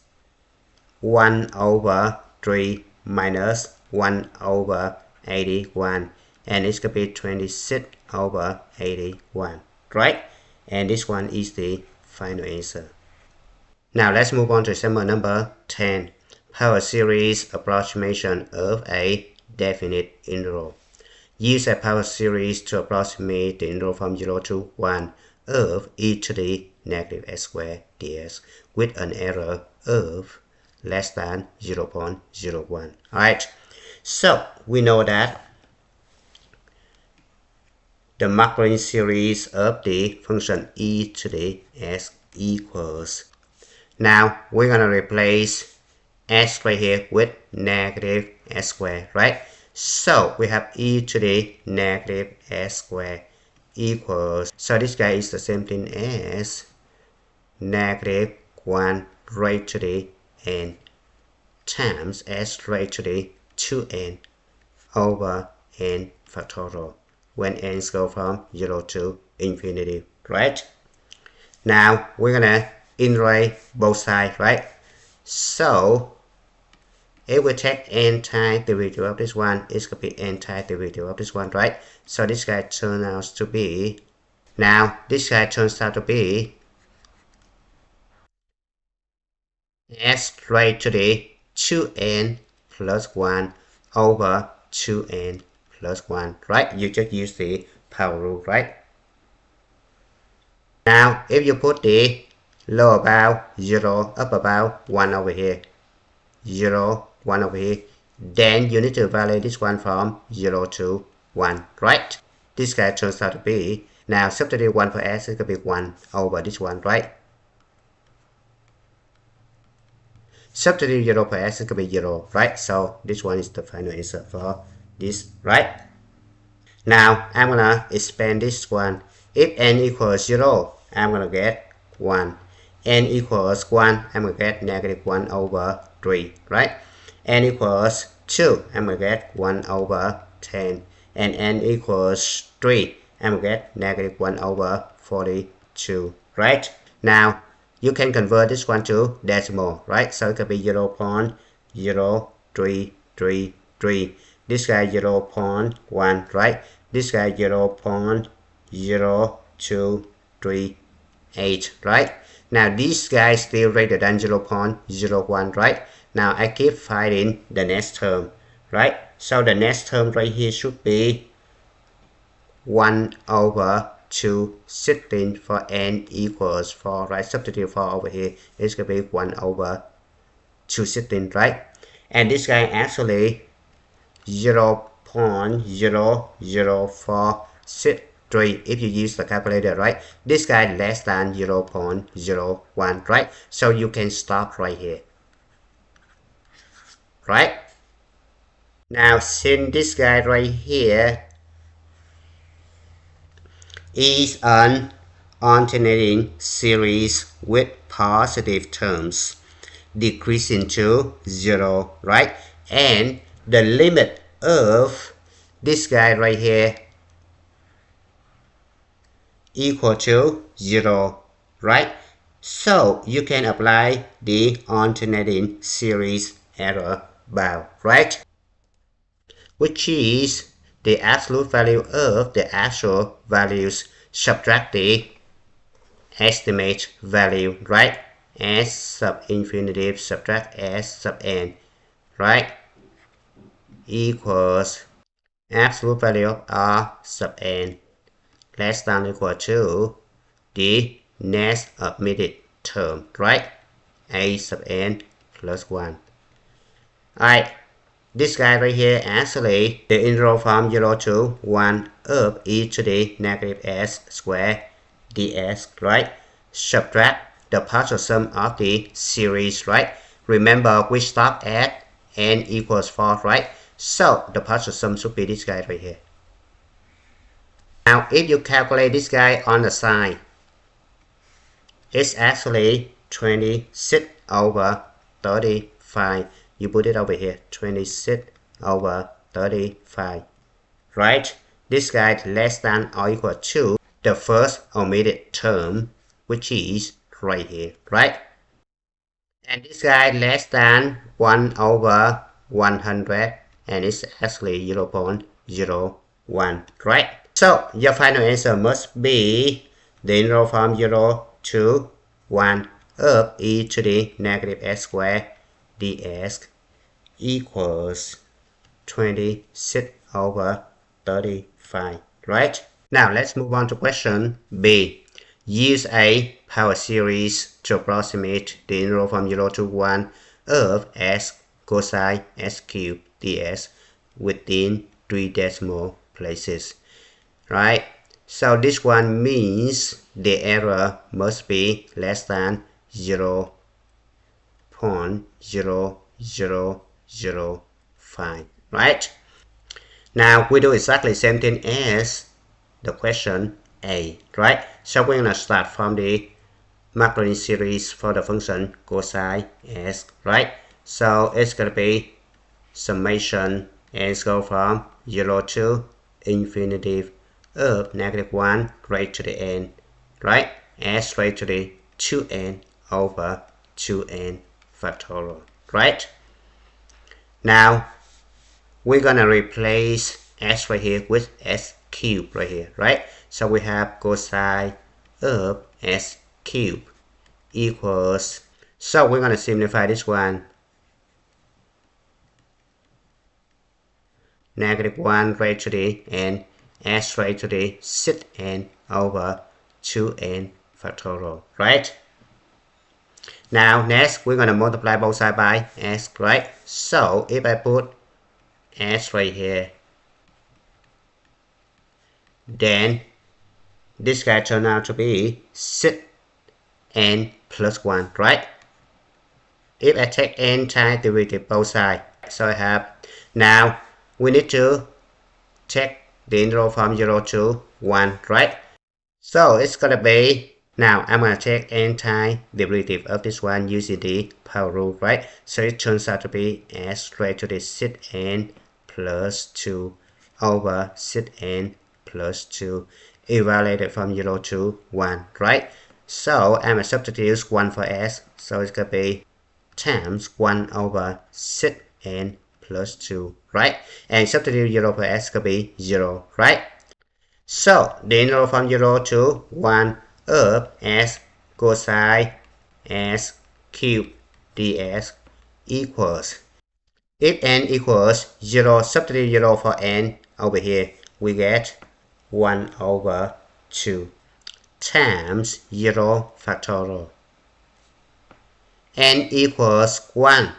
[SPEAKER 1] 1 over 3 minus 1 over 81, and it's gonna be 26 over 81, right? And this one is the final answer. Now let's move on to example number 10. Power series approximation of a definite interval. Use a power series to approximate the interval from 0 to 1 of e to the negative x squared dx with an error of less than 0.01. Alright, so we know that the Maclaurin series of the function e to the x equals. Now we're gonna replace x right here with negative x squared, right? So we have e to the negative x squared equals, so this guy is the same thing as negative 1 raised to the n times s raised to the 2n over n factorial when n's go from 0 to infinity, right? Now we're gonna integrate both sides, right? So if we take n times derivative of this one, it's gonna be n times derivative of this one, right? So this guy turns out to be, now this guy turns out to be s raised to the 2n plus 1 over 2n plus 1, right? You just use the power rule, right? Now if you put the lower bound 0, upper bound 1 over here, 0, 1 over here, then you need to validate this one from 0 to 1, right? This guy turns out to be, now substitute 1 for s, it's going to be 1 over this one, right? Substitute 0 for s, it's going to be 0, right? So this one is the final answer for this, right? Now I'm going to expand this one. If n equals 0, I'm going to get 1. N equals 1, I'm going to get negative 1 over 3, right? N equals 2, I'm going to get 1 over 10. And n equals 3, I'm going to get negative 1 over 42, right? Now, you can convert this one to decimal, right? So it could be 0.0333. This guy 0.1, right? This guy 0.0238, 8, right? Now this guy is still greater than 0.01, right? Now I keep finding the next term, right? So the next term right here should be 1 over 2 16 for n equals 4, right? Substitute 4 over here. It's going to be 1 over 2 16, right? And this guy actually 0.00463 if you use the calculator, right? This guy less than 0.01, right? So you can stop right here, right? Now since this guy right here is an alternating series with positive terms decreasing to 0, right? And the limit of this guy right here equal to 0, right? So you can apply the alternating series error bound, right? Which is the absolute value of the actual values subtract the estimate value, right? S sub infinitive subtract S sub n, right? Equals absolute value of R sub n less than or equal to the next omitted term, right? A sub n plus 1. Alright, this guy right here actually the integral from 0 to 1 of e to the negative s squared ds, right? Subtract the partial sum of the series, right? Remember we stop at n equals 4, right? So the partial sum should be this guy right here. Now if you calculate this guy on the side, it's actually 26 over 35. You put it over here, 26 over 35, right? This guy less than or equal to the first omitted term, which is right here, right? And this guy less than 1 over 100, and it's actually 0.01, right? So your final answer must be the integral from 0 to 1 of e to the negative s squared ds equals 26 over 35, right? Now let's move on to question B. Use a power series to approximate the integral from 0 to 1 of s cosine s cubed ds within 3 decimal places, right? So this one means the error must be less than 0.0005, right? Now we do exactly the same thing as the question A, right? So we're gonna start from the Maclaurin series for the function cosine s, right? So it's gonna be summation and go from 0 to infinity of negative 1 raised to the n, right? S raised to the 2n over 2n factorial, right? Now we're gonna replace s right here with s cubed right here, right? So we have cosine of s cubed equals, so we're gonna simplify this one, negative 1 raised to the n s raised to the 6n over 2n factorial, right? Now next we're going to multiply both sides by s, right? So if I put s right here, then this guy turns out to be 6n plus 1, right? If I take n times derivative both sides, so I have, now we need to take the integral from 0 to 1, right? So it's gonna be, now I'm gonna take n times derivative of this one using the power rule, right? So it turns out to be s raised to the 6n plus 2 over 6n plus 2 evaluated from 0 to 1, right? So I'm gonna substitute 1 for s, so it's gonna be times 1 over 6n plus 2, right? And substitute 0 for s could be 0, right? So the integral from 0 to 1 of s cosine s cubed dx equals, if n equals 0, substitute 0 for n over here, we get 1 over 2 times 0 factorial. N equals 1,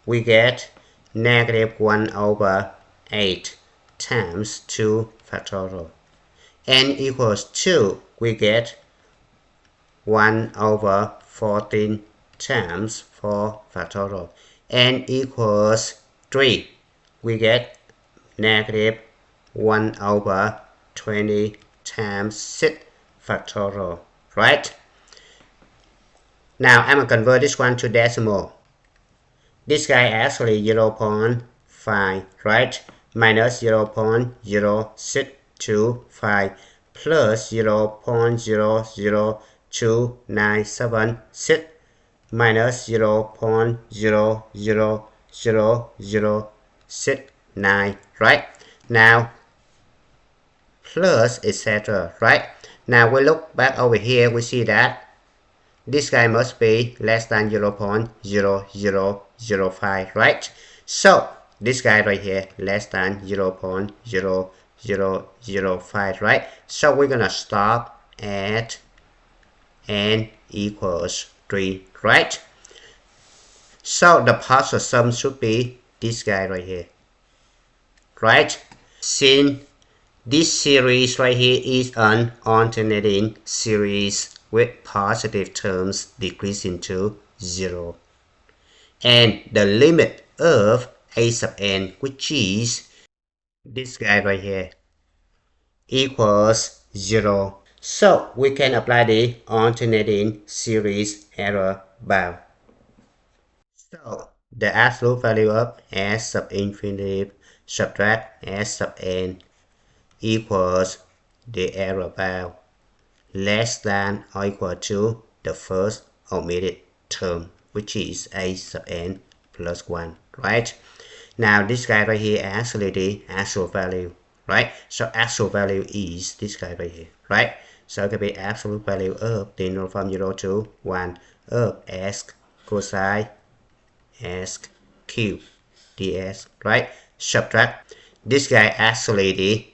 [SPEAKER 1] we get negative 1 over 8 times 2 factorial. N equals 2, we get 1 over 14 times 4 factorial. N equals 3, we get negative 1 over 20 times 6 factorial, right? Now I'm going to convert this one to decimal. This guy actually 0.5, right? Minus 0.0625 plus 0.00297 minus 0.0000069, right? Now plus etc., right? Now we look back over here, we see that this guy must be less than 0.0005, right? So this guy right here less than 0.0005, right? So we're gonna stop at n equals 3, right? So the partial sum should be this guy right here, right? Since this series right here is an alternating series with positive terms decreasing to 0. And the limit of a sub n, which is this guy right here, equals 0. So we can apply the alternating series error bound. So the absolute value of s sub infinity subtract s sub n equals the error bound less than or equal to the first omitted term, which is a sub n plus 1, right? Now this guy right here actually the actual value, right? So actual value is this guy right here, right? So it can be absolute value of the interval from 0 to 1 of s cosine s cubed ds, right? Subtract this guy actually the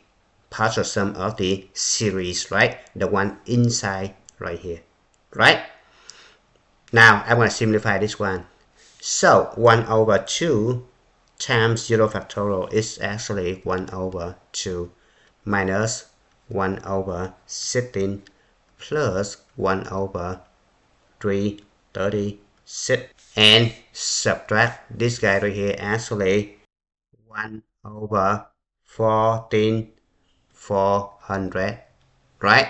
[SPEAKER 1] partial sum of the series, right? The one inside right here, right? Now I'm going to simplify this one. So 1 over 2 times 0 factorial is actually 1 over 2 minus 1 over 16 plus 1 over 336, and subtract this guy right here actually 1 over 14,400, right?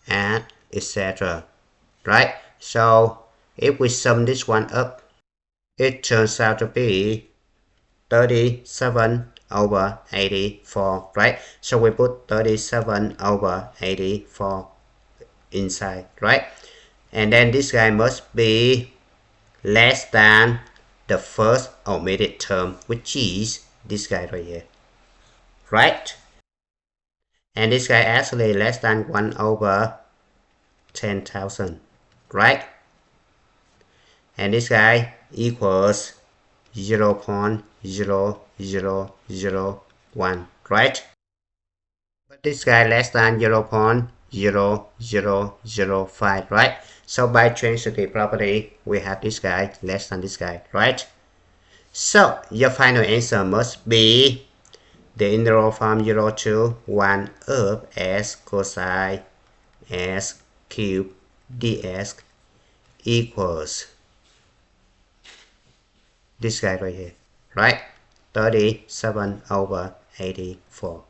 [SPEAKER 1] And etc., right? So if we sum this one up, it turns out to be 37 over 84, right? So we put 37 over 84 inside, right? And then this guy must be less than the first omitted term, which is this guy right here, right? And this guy actually less than 1 over 10,000, right? And this guy equals 0.0001, right? But this guy less than 0.0005, right? So by transitive property, we have this guy less than this guy, right? So your final answer must be the interval from 0 to 1 of s cosine s cubed dx equals this guy right here, right? 37 over 84.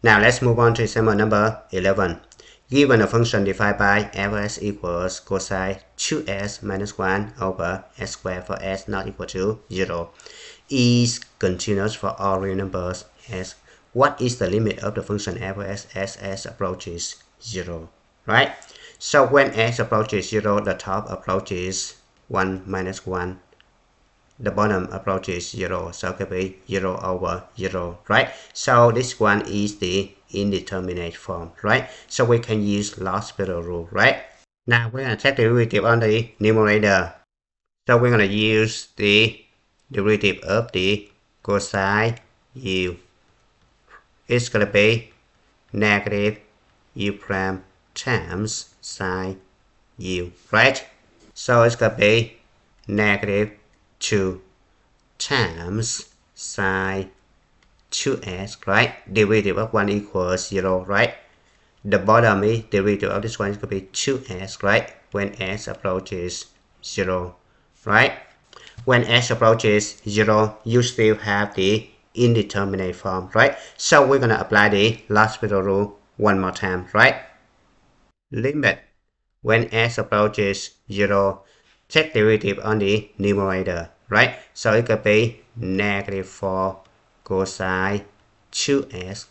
[SPEAKER 1] Now let's move on to example number 11. Given a function defined by fs equals cosine 2s minus 1 over s squared for s not equal to 0 is continuous for all real numbers s. What is the limit of the function fs as s approaches 0, right? So when s approaches 0, the top approaches 1 minus 1. The bottom approaches 0, so it could be 0 over 0, right? So this one is the indeterminate form, right? So we can use L'Hospital rule, right? Now we're going to take the derivative on the numerator. So we're going to use the derivative of the cosine u. It's going to be negative u prime times sine u, right? So it's going to be negative 2 times sine 2s, right? Derivative of 1 equals 0, right? The bottom is derivative of this one is going to be 2s, right? When s approaches 0, right? When s approaches 0, you still have the indeterminate form, right? So we're going to apply the L'Hospital rule one more time, right? Limit when s approaches 0, take derivative on the numerator, right? So it could be negative 4 cosine 2s.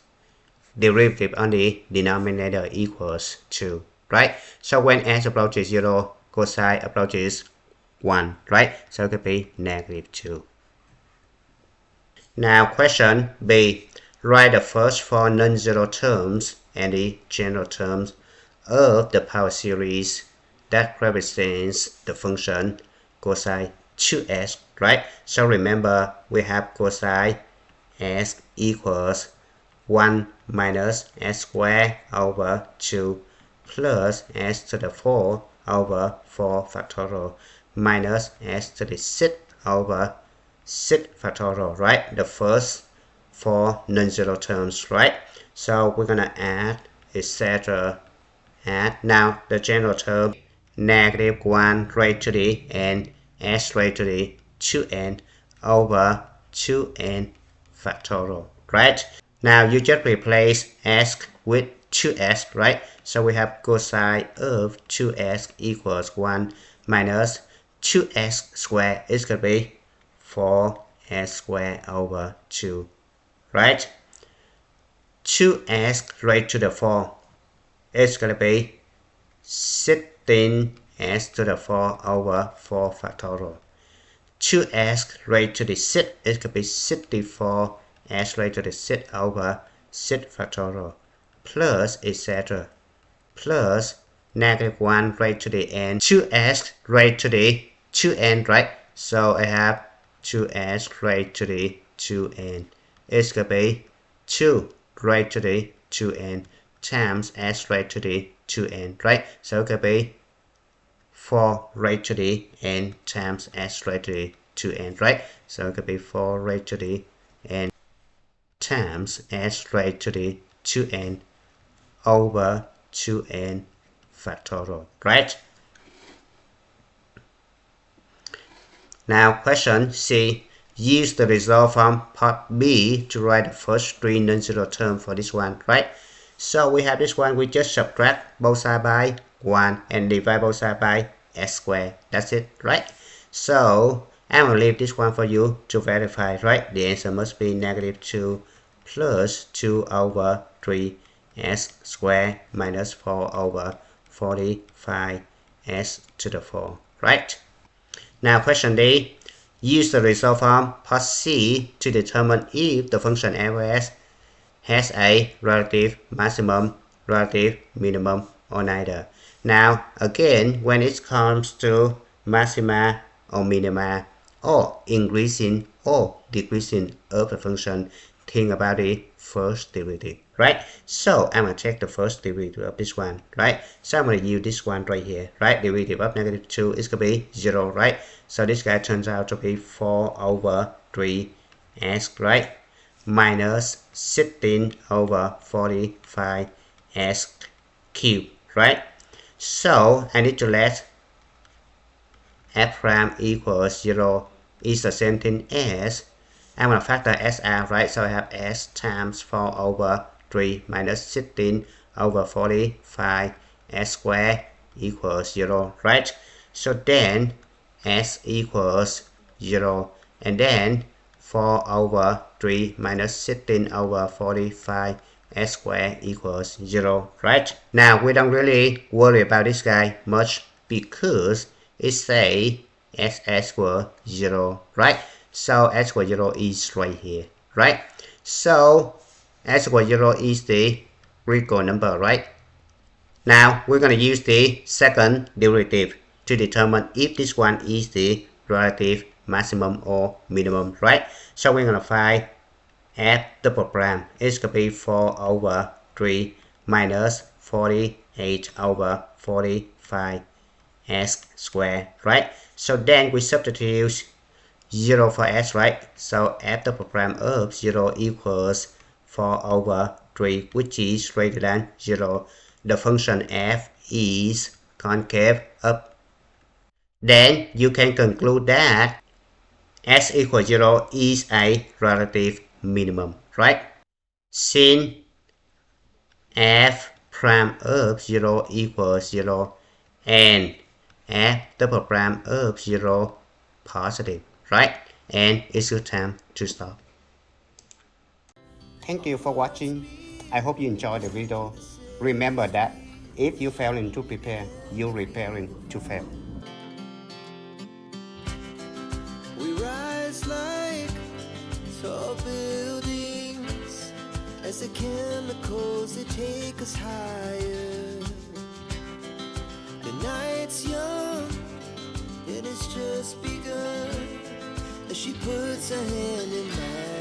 [SPEAKER 1] Derivative on the denominator equals 2, right? So when s approaches 0, cosine approaches 1, right? So it could be negative 2. Now question B. Write the first four non-zero terms and the general terms of the power series that represents the function cosine 2s, right? So remember we have cosine s equals 1 minus s squared over 2 plus s to the 4 over 4 factorial minus s to the 6 over 6 factorial, right? The first four non-zero terms, right? So we're gonna add, etc. Add. Now the general term negative 1 raised to the n s raised to the 2n over 2n factorial, right? Now you just replace s with 2s, right? So we have cosine of 2s equals 1 minus 2s squared is going to be 4s squared over 2, right? 2s raised to the 4 is going to be 16s to the 4 over 4 factorial. 2s raised to the 6 is going to be 64 s raised to the 6 over 6 factorial plus etc. plus negative 1 raised to the n 2s raised to the 2n, right? So I have 2s raised to the 2n. It's going to be 2 raised to the 2n times s raised to the 2n, right? So it could be 4 raised to the n times s raised to the 2n, right? So it could be 4 raised to the n times s raised to the 2n over 2n factorial, right? Now question C. Use the result from part B to write the first three non-zero terms for this one, right? So we have this one, we just subtract both sides by 1 and divide both sides by s squared. That's it, right? So I'm going to leave this one for you to verify, right? The answer must be negative 2 plus 2 over 3 s squared minus 4 over 45 s to the 4, right? Now question D. Use the result from part C to determine if the function f(s) has a relative maximum, relative minimum, or neither. Now again, when it comes to maxima or minima or increasing or decreasing of the function, think about the first derivative, right? So I'm going to take the first derivative of this one, right? So I'm going to use this one right here, right? Derivative of negative 2 is going to be 0, right? So this guy turns out to be 4 over 3s, right? Minus 16 over 45s cubed, right? So I need to let f prime equals 0 is the same thing as I'm going to factor s out, right? So I have s times 4 over 3 minus 16 over 45 s squared equals 0, right? So then s equals 0 and then 4 over 3 minus 16 over 45 s squared equals 0, right? Now we don't really worry about this guy much because it say s equals 0, right? So s equals 0 is right here, right? So x equals 0 is the real number, right? Now we're going to use the second derivative to determine if this one is the relative maximum or minimum, right? So we're going to find f double prime is going to be 4 over 3 minus 48 over 45 s squared, right? So then we substitute 0 for s, right? So f double prime of 0 equals 4 over 3, which is greater than 0. The function f is concave up. Then you can conclude that s equals 0 is a relative minimum, right? Since f prime of 0 equals 0 and f double prime of 0 positive, right? And it's your time to stop. Thank you for watching. I hope you enjoyed the video. Remember that if you failing to prepare, you're preparing to fail.
[SPEAKER 2] We rise like tall buildings as the chemicals they take us higher. The night's young and it's just begun as she puts her hand in mine.